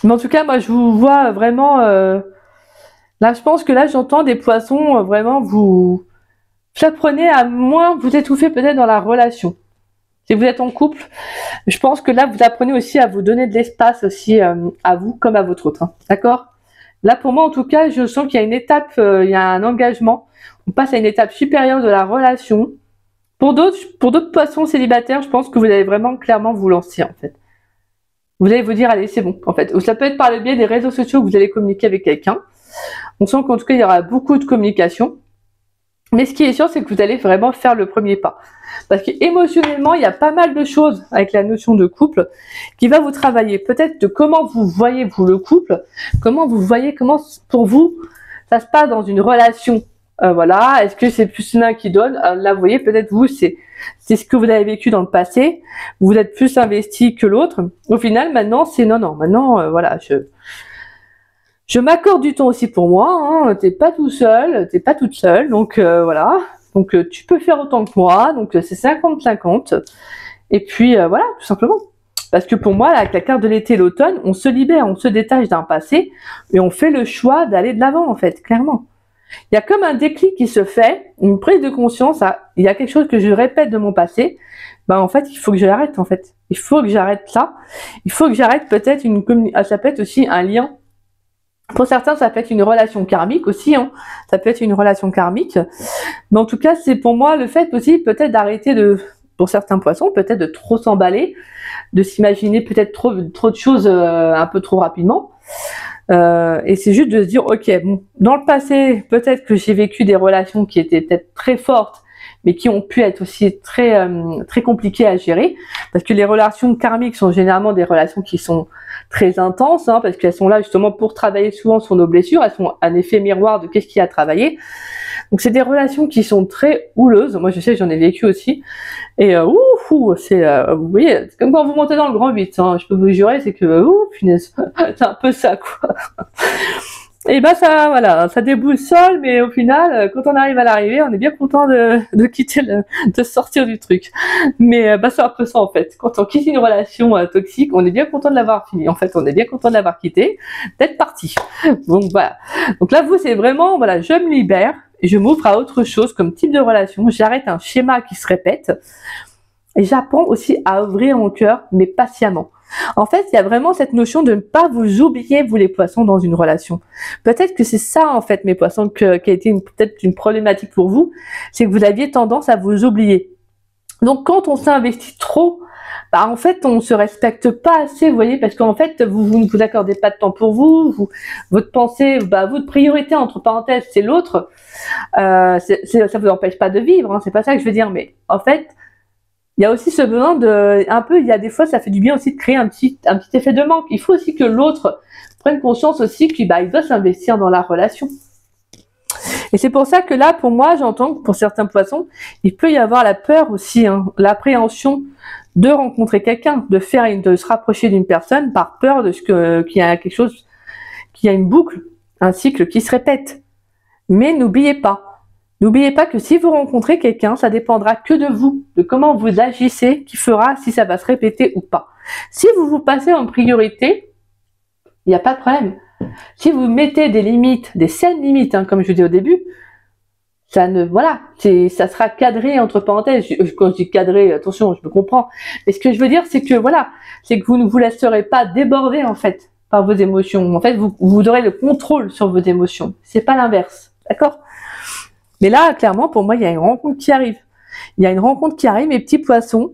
Speaker 1: Mais en tout cas, moi, je vous vois vraiment... là, je pense que là, j'entends des poissons vraiment vous apprenez à moins vous étouffer peut-être dans la relation. Si vous êtes en couple, je pense que là, vous apprenez aussi à vous donner de l'espace aussi à vous comme à votre autre. D'accord? Là, pour moi, en tout cas, je sens qu'il y a une étape, il y a un engagement. On passe à une étape supérieure de la relation. Pour d'autres poissons célibataires, je pense que vous allez vraiment clairement vous lancer, en fait. Vous allez vous dire, allez, c'est bon, en fait. Ça peut être par le biais des réseaux sociaux que vous allez communiquer avec quelqu'un. On sent qu'en tout cas, il y aura beaucoup de communication. Mais ce qui est sûr, c'est que vous allez vraiment faire le premier pas. Parce qu'émotionnellement, il y a pas mal de choses avec la notion de couple qui va vous travailler. Peut-être de comment vous voyez, vous, le couple, comment vous voyez, comment, pour vous, ça se passe dans une relation. Voilà, est-ce que c'est plus l'un qui donne? Là, vous voyez, peut-être vous, c'est ce que vous avez vécu dans le passé. Vous êtes plus investi que l'autre. Au final, maintenant, c'est non. Maintenant, voilà, je m'accorde du temps aussi pour moi, t'es pas tout seul, t'es pas toute seule, donc voilà. Donc tu peux faire autant que moi, donc c'est 50-50. Et puis voilà, tout simplement. Parce que pour moi, là, avec la carte de l'été et l'automne, on se libère, on se détache d'un passé, et on fait le choix d'aller de l'avant, en fait, clairement. Il y a comme un déclic qui se fait, une prise de conscience, il y a quelque chose que je répète de mon passé, en fait, il faut que j'arrête, en fait. Il faut que j'arrête ça. Il faut que j'arrête peut-être ça peut être aussi un lien. Pour certains, ça peut être une relation karmique aussi, ça peut être une relation karmique. Mais en tout cas, c'est pour moi le fait aussi peut-être d'arrêter pour certains poissons, peut-être de trop s'emballer, de s'imaginer peut-être trop de choses un peu trop rapidement. Et c'est juste de se dire, ok, bon, dans le passé, peut-être que j'ai vécu des relations qui étaient peut-être très fortes, mais qui ont pu être aussi très très compliquées à gérer, parce que les relations karmiques sont généralement des relations qui sont très intenses, parce qu'elles sont là justement pour travailler souvent sur nos blessures, elles sont un effet miroir de qu'est-ce qu'il y a à travailler. Donc c'est des relations qui sont très houleuses, moi je sais que j'en ai vécu aussi, et c'est, vous voyez, c'est comme quand vous montez dans le grand 8, je peux vous jurer, c'est que, punaise, c'est un peu ça, quoi. Et ça, voilà, ça déboussole, mais au final, quand on arrive à l'arrivée, on est bien content de quitter de sortir du truc. Mais c'est un peu ça, en fait. Quand on quitte une relation toxique, on est bien content de l'avoir fini. En fait, on est bien content de l'avoir quitté, d'être parti. Donc voilà. Donc là, vous, c'est vraiment, voilà, je me libère, je m'ouvre à autre chose comme type de relation, j'arrête un schéma qui se répète, et j'apprends aussi à ouvrir mon cœur, mais patiemment. En fait, il y a vraiment cette notion de ne pas vous oublier, vous les poissons, dans une relation. Peut-être que c'est ça, en fait, mes poissons, qui a été peut-être une problématique pour vous, c'est que vous aviez tendance à vous oublier. Donc, quand on s'investit trop, en fait, on se respecte pas assez, vous voyez, parce qu'en fait, vous ne vous accordez pas de temps pour votre pensée, votre priorité, entre parenthèses, c'est l'autre. Ça vous empêche pas de vivre, c'est pas ça que je veux dire, mais en fait, il y a aussi ce besoin il y a des fois, ça fait du bien aussi de créer un petit effet de manque. Il faut aussi que l'autre prenne conscience aussi qu'il doit s'investir dans la relation. Et c'est pour ça que là, pour moi, j'entends que pour certains poissons, il peut y avoir la peur aussi, l'appréhension de rencontrer quelqu'un, de se rapprocher d'une personne par peur de qu'il y a quelque chose, qu'il y a une boucle, un cycle qui se répète. Mais n'oubliez pas, N'oubliez pas que si vous rencontrez quelqu'un, ça dépendra que de vous, de comment vous agissez, qui fera si ça va se répéter ou pas. Si vous vous passez en priorité, il n'y a pas de problème. Si vous mettez des limites, des saines limites, hein, comme je vous dis au début, ça sera cadré entre parenthèses. Quand je dis cadré, attention, je me comprends. Mais ce que je veux dire, c'est que c'est que vous ne vous laisserez pas déborder en fait par vos émotions. En fait, vous aurez le contrôle sur vos émotions. C'est pas l'inverse, d'accord? Mais là, clairement, pour moi, il y a une rencontre qui arrive. Il y a une rencontre qui arrive, mes petits poissons.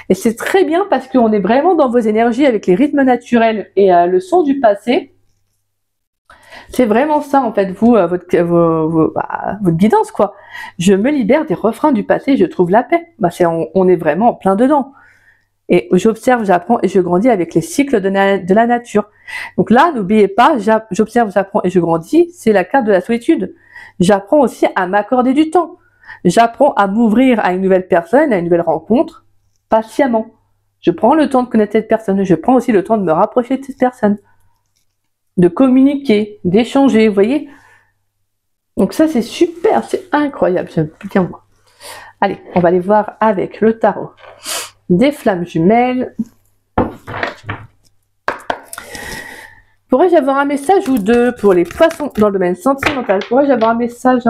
Speaker 1: Et c'est très bien parce qu'on est vraiment dans vos énergies avec les rythmes naturels et le son du passé. C'est vraiment ça, en fait, votre guidance, quoi. Je me libère des refrains du passé, je trouve la paix. On est vraiment en plein dedans. Et j'observe, j'apprends et je grandis avec les cycles de la nature. Donc là, n'oubliez pas, j'observe, j'apprends et je grandis, c'est la carte de la solitude. J'apprends aussi à m'accorder du temps. J'apprends à m'ouvrir à une nouvelle personne, à une nouvelle rencontre, patiemment. Je prends le temps de connaître cette personne. Je prends aussi le temps de me rapprocher de cette personne. De communiquer, d'échanger, vous voyez. Donc ça, c'est super, c'est incroyable. J'aime bien moi. Allez, on va aller voir avec le tarot des flammes jumelles. Pourrais-je avoir un message ou deux pour les poissons dans le domaine sentimental? Pourrais-je avoir un message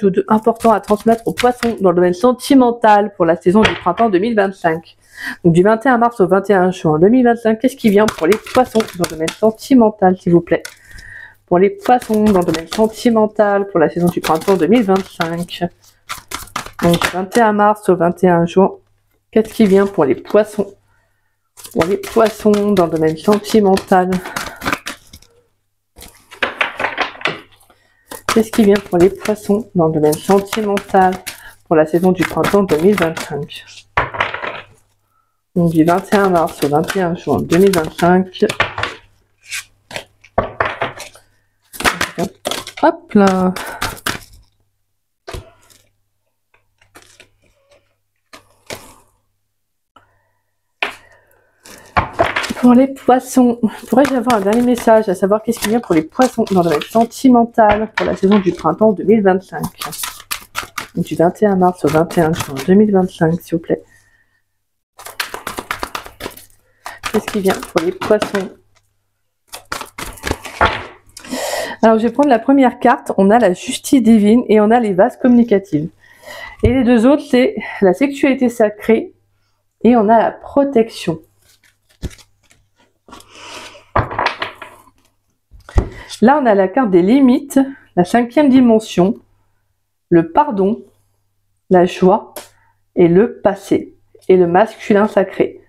Speaker 1: ou deux important à transmettre aux poissons dans le domaine sentimental pour la saison du printemps 2025? Donc du 21 mars au 21 juin 2025, qu'est-ce qui vient pour les poissons dans le domaine sentimental, s'il vous plaît? Pour les poissons dans le domaine sentimental pour la saison du printemps 2025. Donc du 21 mars au 21 juin, qu'est-ce qui vient pour les poissons? Pour les poissons dans le domaine sentimental. Qu'est-ce qui vient pour les poissons dans le domaine sentimental pour la saison du printemps 2025? Donc du 21 mars au 21 juin 2025. Hop là. Pour les poissons, pourrais-je avoir un dernier message, à savoir qu'est-ce qui vient pour les poissons dans le domaine sentimental pour la saison du printemps 2025? Du 21 mars au 21 juin 2025, s'il vous plaît. Qu'est-ce qui vient pour les poissons? Alors, je vais prendre la première carte. On a la justice divine et on a les vases communicatives. Et les deux autres, c'est la sexualité sacrée et on a la protection. Là, on a la carte des limites, la 5e dimension, le pardon, la joie et le passé, et le masculin sacré.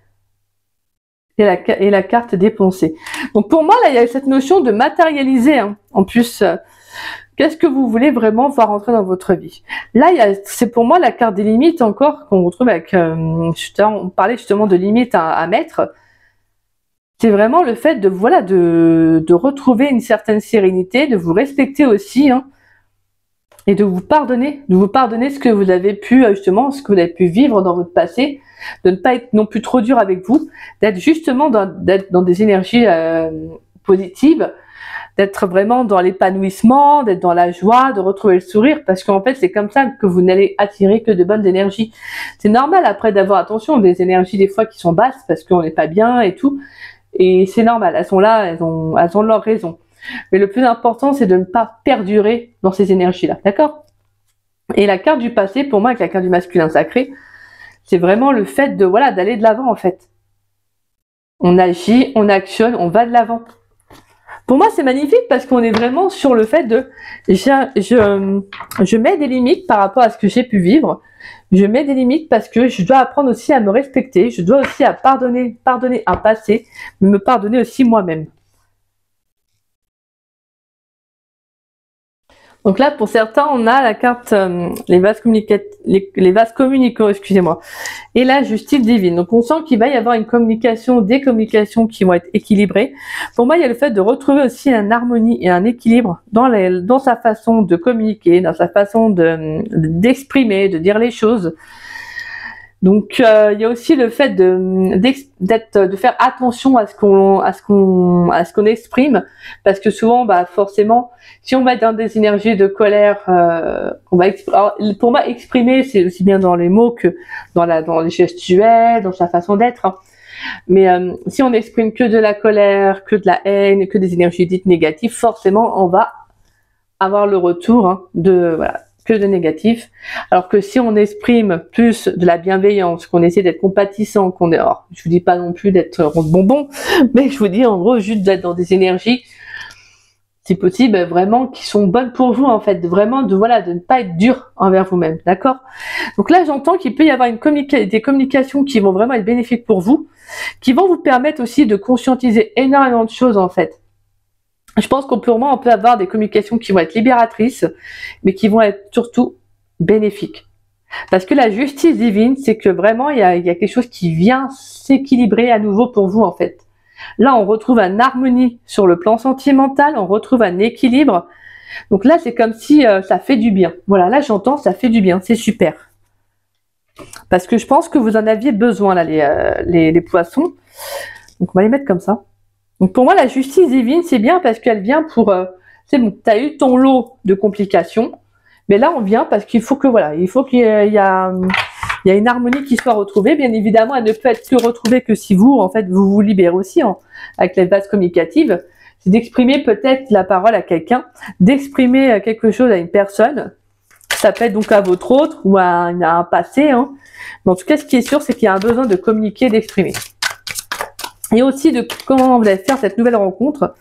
Speaker 1: Et la carte des pensées. Donc pour moi, là, il y a cette notion de matérialiser. Hein. En plus, qu'est-ce que vous voulez vraiment voir entrer dans votre vie? Là, c'est pour moi la carte des limites encore, qu'on retrouve avec... on parlait justement de limites à mettre. C'est vraiment le fait de retrouver une certaine sérénité, de vous respecter aussi, hein, et de vous pardonner ce que vous avez pu, justement, ce que vous avez pu vivre dans votre passé, de ne pas être non plus trop dur avec vous, d'être justement dans des énergies positives, d'être vraiment dans l'épanouissement, d'être dans la joie, de retrouver le sourire, parce qu'en fait, c'est comme ça que vous n'allez attirer que de bonnes énergies. C'est normal après d'avoir, attention, des énergies des fois qui sont basses, parce qu'on n'est pas bien et tout, et c'est normal, elles sont là, elles ont leur raison. Mais le plus important, c'est de ne pas perdurer dans ces énergies-là, d'accord? Et la carte du passé, pour moi, avec la carte du masculin sacré, c'est vraiment le fait d'aller de l'avant, en fait. On agit, on actionne, on va de l'avant. Pour moi, c'est magnifique parce qu'on est vraiment sur le fait de... Je mets des limites par rapport à ce que j'ai pu vivre. Je mets des limites parce que je dois apprendre aussi à me respecter. Je dois aussi à pardonner un passé, mais me pardonner aussi moi-même. Donc là, pour certains, on a la carte, les vases communicants, excusez-moi, et la justice divine. Donc on sent qu'il va y avoir une communication, des communications qui vont être équilibrées. Pour moi, il y a le fait de retrouver aussi une harmonie et un équilibre dans sa façon de communiquer, dans sa façon d'exprimer, de dire les choses. Donc il y a aussi le fait de faire attention à ce qu'on exprime, parce que souvent forcément si on va être dans des énergies de colère, alors, pour moi exprimer c'est aussi bien dans les mots que dans les gestuels, dans sa façon d'être, hein. Mais si on exprime que de la colère, que de la haine, que des énergies dites négatives, forcément on va avoir le retour, hein, que de négatif. Alors que si on exprime plus de la bienveillance, qu'on essaie d'être compatissant, je vous dis pas non plus d'être rond bonbon, mais je vous dis en gros juste d'être dans des énergies, si possible, vraiment qui sont bonnes pour vous en fait, vraiment de ne pas être dur envers vous-même, d'accord? Donc là j'entends qu'il peut y avoir des communications qui vont vraiment être bénéfiques pour vous, qui vont vous permettre aussi de conscientiser énormément de choses en fait. Je pense qu'on peut avoir des communications qui vont être libératrices, mais qui vont être surtout bénéfiques. Parce que la justice divine, c'est que vraiment, il y a quelque chose qui vient s'équilibrer à nouveau pour vous, en fait. Là, on retrouve une harmonie sur le plan sentimental, on retrouve un équilibre. Donc là, c'est comme si ça fait du bien. Voilà, là, j'entends, ça fait du bien, c'est super. Parce que je pense que vous en aviez besoin, là, les poissons. Donc, on va les mettre comme ça. Donc pour moi, la justice divine, c'est bien parce qu'elle vient pour... c'est bon, tu as eu ton lot de complications, mais là, on vient parce qu'il faut qu'il y a une harmonie qui soit retrouvée. Bien évidemment, elle ne peut être que retrouvée que si vous, en fait, vous vous libérez aussi, hein, avec les bases communicatives. C'est d'exprimer peut-être la parole à quelqu'un, d'exprimer quelque chose à une personne. Ça peut être donc à votre autre ou à un passé, hein. Mais en tout cas, ce qui est sûr, c'est qu'il y a un besoin de communiquer, d'exprimer. Et aussi de comment vous allez faire cette nouvelle rencontre,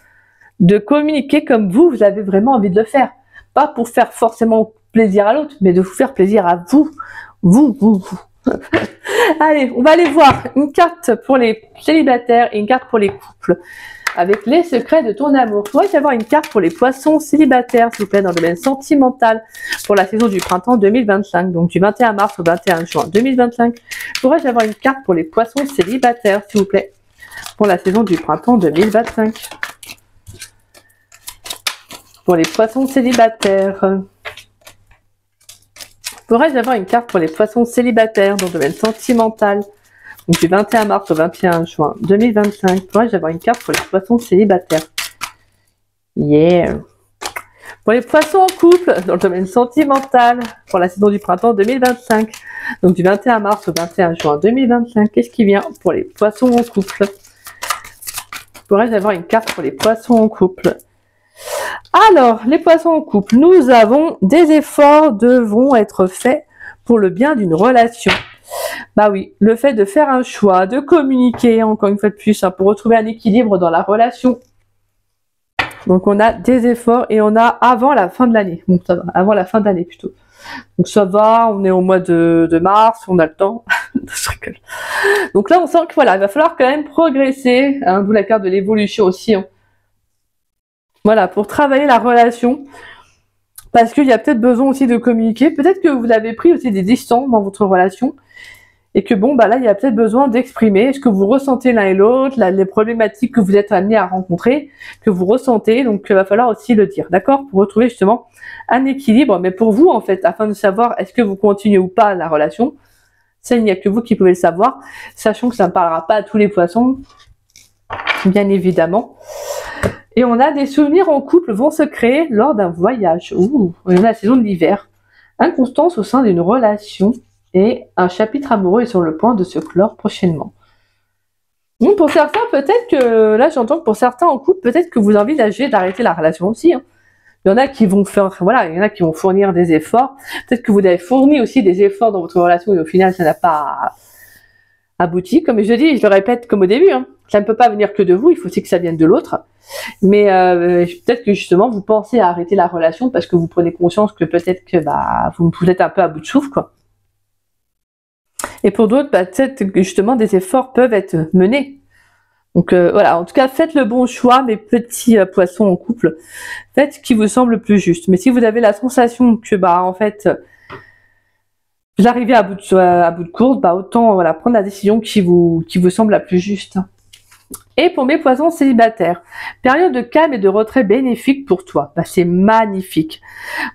Speaker 1: de communiquer comme vous avez vraiment envie de le faire. Pas pour faire forcément plaisir à l'autre, mais de vous faire plaisir à vous. Vous. Allez, on va aller voir une carte pour les célibataires et une carte pour les couples. Avec les secrets de ton amour. Pourrais-je avoir une carte pour les poissons célibataires, s'il vous plaît, dans le domaine sentimental, pour la saison du printemps 2025, donc du 21 mars au 21 juin 2025. Pourrais-je avoir une carte pour les poissons célibataires, s'il vous plaît, pour la saison du printemps 2025. Pour les poissons célibataires. Pourrais-je avoir une carte pour les poissons célibataires dans le domaine sentimental, donc du 21 mars au 21 juin 2025. Pourrais-je avoir une carte pour les poissons célibataires? Yeah. Pour les poissons en couple dans le domaine sentimental, pour la saison du printemps 2025, donc du 21 mars au 21 juin 2025. Qu'est-ce qui vient pour les poissons en couple? Pourrais-je avoir une carte pour les poissons en couple? Alors, les poissons en couple, nous avons des efforts devront être faits pour le bien d'une relation. Bah oui, le fait de faire un choix, de communiquer, encore une fois de plus, hein, pour retrouver un équilibre dans la relation. Donc on a des efforts et on a avant la fin de l'année. Bon, ça va, avant la fin d'année plutôt. Donc ça va, on est au mois de mars, on a le temps. Donc là, on sent que voilà, il va falloir quand même progresser, hein, d'où la carte de l'évolution aussi, hein. Voilà, pour travailler la relation, parce qu'il y a peut-être besoin aussi de communiquer. Peut-être que vous avez pris aussi des distances dans votre relation, et que bon, bah là, il y a peut-être besoin d'exprimer ce que vous ressentez l'un et l'autre, les problématiques que vous êtes amenés à rencontrer, que vous ressentez, donc il va falloir aussi le dire, d'accord? Pour retrouver justement un équilibre, mais pour vous, en fait, afin de savoir est-ce que vous continuez ou pas la relation. Ça, il n'y a que vous qui pouvez le savoir, sachant que ça ne parlera pas à tous les poissons, bien évidemment. Et on a des souvenirs en couple vont se créer lors d'un voyage. Ouh, on a la saison de l'hiver. Inconstance au sein d'une relation et un chapitre amoureux est sur le point de se clore prochainement. Donc pour certains, peut-être que, là j'entends que pour certains en couple, peut-être que vous envisagez d'arrêter la relation aussi, hein. Il y en a qui vont faire, voilà, il y en a qui vont fournir des efforts. Peut-être que vous avez fourni aussi des efforts dans votre relation et au final ça n'a pas abouti. Comme je dis, je le répète comme au début, hein. Ça ne peut pas venir que de vous, il faut aussi que ça vienne de l'autre. Mais peut-être que justement vous pensez à arrêter la relation parce que vous prenez conscience que peut-être que vous êtes un peu à bout de souffle, quoi. Et pour d'autres, peut-être que justement des efforts peuvent être menés. Donc voilà, en tout cas, faites le bon choix, mes petits poissons en couple. Faites ce qui vous semble le plus juste. Mais si vous avez la sensation que en fait vous arrivez à bout de course, autant voilà prendre la décision qui vous semble la plus juste. Et pour mes poissons célibataires, période de calme et de retrait bénéfique pour toi. Bah, c'est magnifique.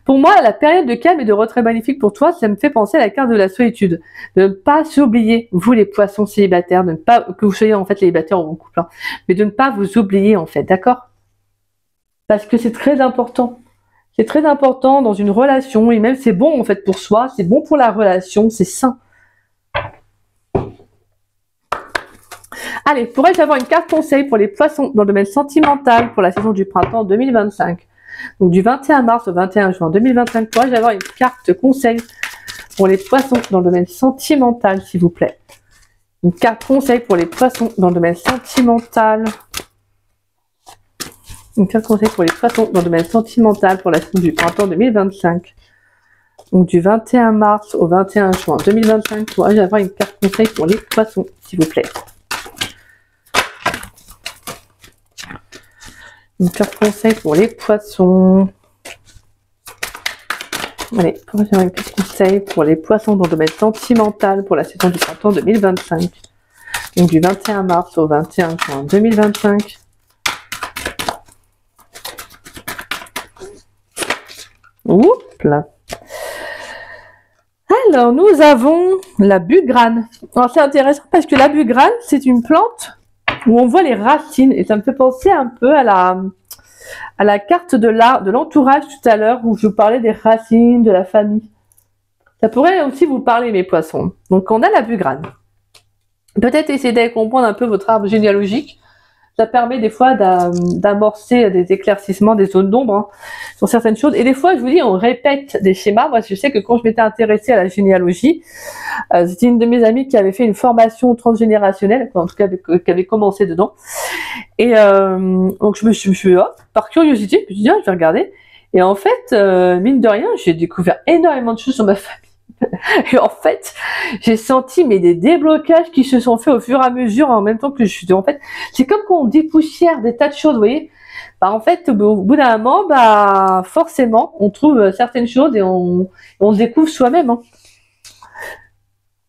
Speaker 1: Pour moi, la période de calme et de retrait bénéfique pour toi, ça me fait penser à la carte de la solitude. De ne pas s'oublier, vous les poissons célibataires, de ne pas, que vous soyez en fait célibataire ou en couple, hein, mais de ne pas vous oublier en fait, d'accord? Parce que c'est très important. C'est très important dans une relation, et même c'est bon en fait pour soi, c'est bon pour la relation, c'est sain. Allez, pourrais-je avoir une carte conseil pour les poissons dans le domaine sentimental pour la saison du printemps 2025? Donc du 21 mars au 21 juin 2025, pourrais-je avoir une carte conseil pour les poissons dans le domaine sentimental, s'il vous plaît? Une carte conseil pour les poissons dans le domaine sentimental. Une carte conseil pour les poissons dans le domaine sentimental pour la saison du printemps 2025. Donc du 21 mars au 21 juin 2025, pourrais-je avoir une carte conseil pour les poissons, s'il vous plaît? Une carte conseil pour les poissons. Allez, pourrais-je avoir une carte conseil pour les poissons dans le domaine sentimental pour la saison du printemps 2025. Donc du 21 mars au 21 juin 2025. Oups là. Alors, nous avons la bugrane. Alors, c'est intéressant parce que la bugrane, c'est une plante où on voit les racines. Et ça me fait penser un peu à la carte de l'entourage tout à l'heure où je vous parlais des racines, de la famille. Ça pourrait aussi vous parler, mes poissons. Donc, on a la bugrane. Peut-être essayer de comprendre un peu votre arbre généalogique. Ça permet des fois d'amorcer des éclaircissements, des zones d'ombre hein, sur certaines choses. Et des fois, je vous dis, on répète des schémas. Moi, je sais que quand je m'étais intéressée à la généalogie, c'était une de mes amies qui avait fait une formation transgénérationnelle, en tout cas qui avait commencé dedans. Et donc, je me suis par curiosité, je me suis dit, ah, je vais regarder. Et en fait, mine de rien, j'ai découvert énormément de choses sur ma famille. Et en fait, j'ai senti des déblocages qui se sont faits au fur et à mesure en même temps que je suis. En fait, c'est comme quand on dépoussière des tas de choses, vous voyez. Bah, en fait, au bout d'un moment, bah, forcément, on trouve certaines choses et on se découvre soi-même. Hein.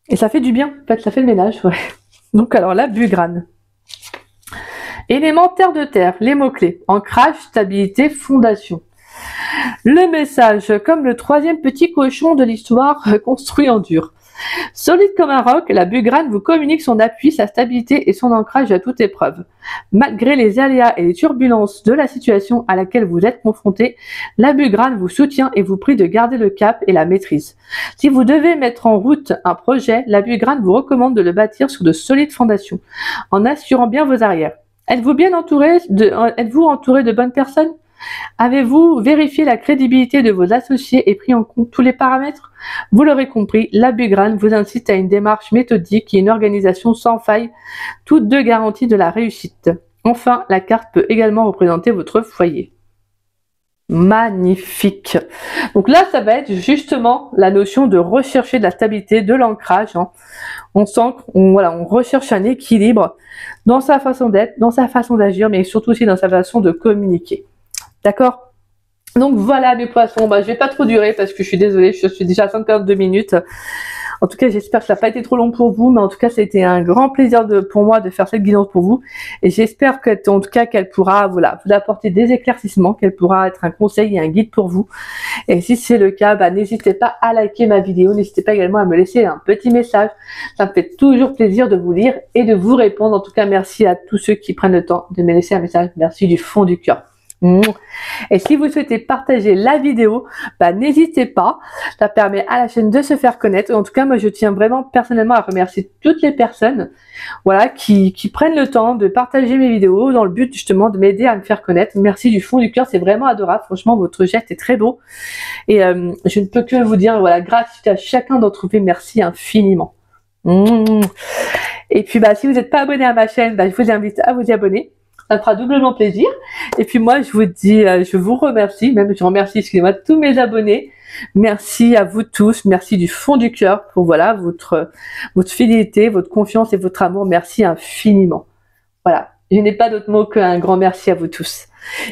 Speaker 1: Et ça fait du bien, en fait, ça fait le ménage. Ouais. Donc, alors là, bugrane. Élémentaire de terre, les mots-clés. Ancrage, stabilité, fondation. Le message, comme le troisième petit cochon de l'histoire construit en dur. Solide comme un roc, la bugrane vous communique son appui, sa stabilité et son ancrage à toute épreuve. Malgré les aléas et les turbulences de la situation à laquelle vous êtes confronté, la bugrane vous soutient et vous prie de garder le cap et la maîtrise. Si vous devez mettre en route un projet, la bugrane vous recommande de le bâtir sur de solides fondations, en assurant bien vos arrières. Êtes-vous entouré de bonnes personnes? Avez-vous vérifié la crédibilité de vos associés et pris en compte tous les paramètres? Vous l'aurez compris, la bugrane vous incite à une démarche méthodique et une organisation sans faille, toutes deux garanties de la réussite. Enfin, la carte peut également représenter votre foyer. Magnifique. Donc là, ça va être justement la notion de rechercher de la stabilité, de l'ancrage. Hein. On sent qu'on on recherche un équilibre dans sa façon d'être, dans sa façon d'agir, mais surtout aussi dans sa façon de communiquer. D'accord? Donc voilà mes poissons, je vais pas trop durer parce que je suis désolée, je suis déjà à 52 minutes. En tout cas, j'espère que ça n'a pas été trop long pour vous, mais en tout cas, ça a été un grand plaisir pour moi de faire cette guidance pour vous. Et j'espère qu'elle pourra vous apporter des éclaircissements, qu'elle pourra être un conseil et un guide pour vous. Et si c'est le cas, n'hésitez pas à liker ma vidéo, n'hésitez pas également à me laisser un petit message. Ça me fait toujours plaisir de vous lire et de vous répondre. En tout cas, merci à tous ceux qui prennent le temps de me laisser un message. Merci du fond du cœur. Et si vous souhaitez partager la vidéo, n'hésitez pas, ça permet à la chaîne de se faire connaître. En tout cas, moi je tiens vraiment personnellement à remercier toutes les personnes qui prennent le temps de partager mes vidéos dans le but justement de m'aider à me faire connaître. Merci du fond du cœur, c'est vraiment adorable, franchement votre geste est très beau. Et je ne peux que vous dire, grâce à chacun d'entre vous, merci infiniment. Et puis si vous n'êtes pas abonné à ma chaîne, je vous invite à vous y abonner. Ça me fera doublement plaisir. Et puis moi, je vous dis, je vous remercie, je remercie, excusez-moi, tous mes abonnés. Merci à vous tous, merci du fond du cœur pour votre fidélité, votre confiance et votre amour. Merci infiniment. Voilà, je n'ai pas d'autre mot qu'un grand merci à vous tous.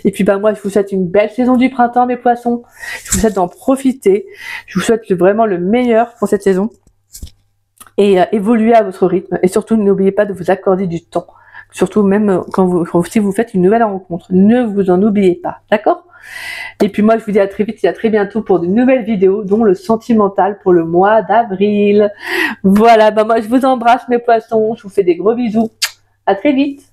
Speaker 1: Et puis moi, je vous souhaite une belle saison du printemps, mes poissons. Je vous souhaite d'en profiter. Je vous souhaite vraiment le meilleur pour cette saison. Et évoluer à votre rythme. Et surtout, n'oubliez pas de vous accorder du temps. Surtout même si vous faites une nouvelle rencontre. Ne vous en oubliez pas, d'accord? Et puis moi, je vous dis à très vite et à très bientôt pour de nouvelles vidéos, dont le sentimental pour le mois d'avril. Voilà, bah moi je vous embrasse mes poissons, je vous fais des gros bisous. À très vite.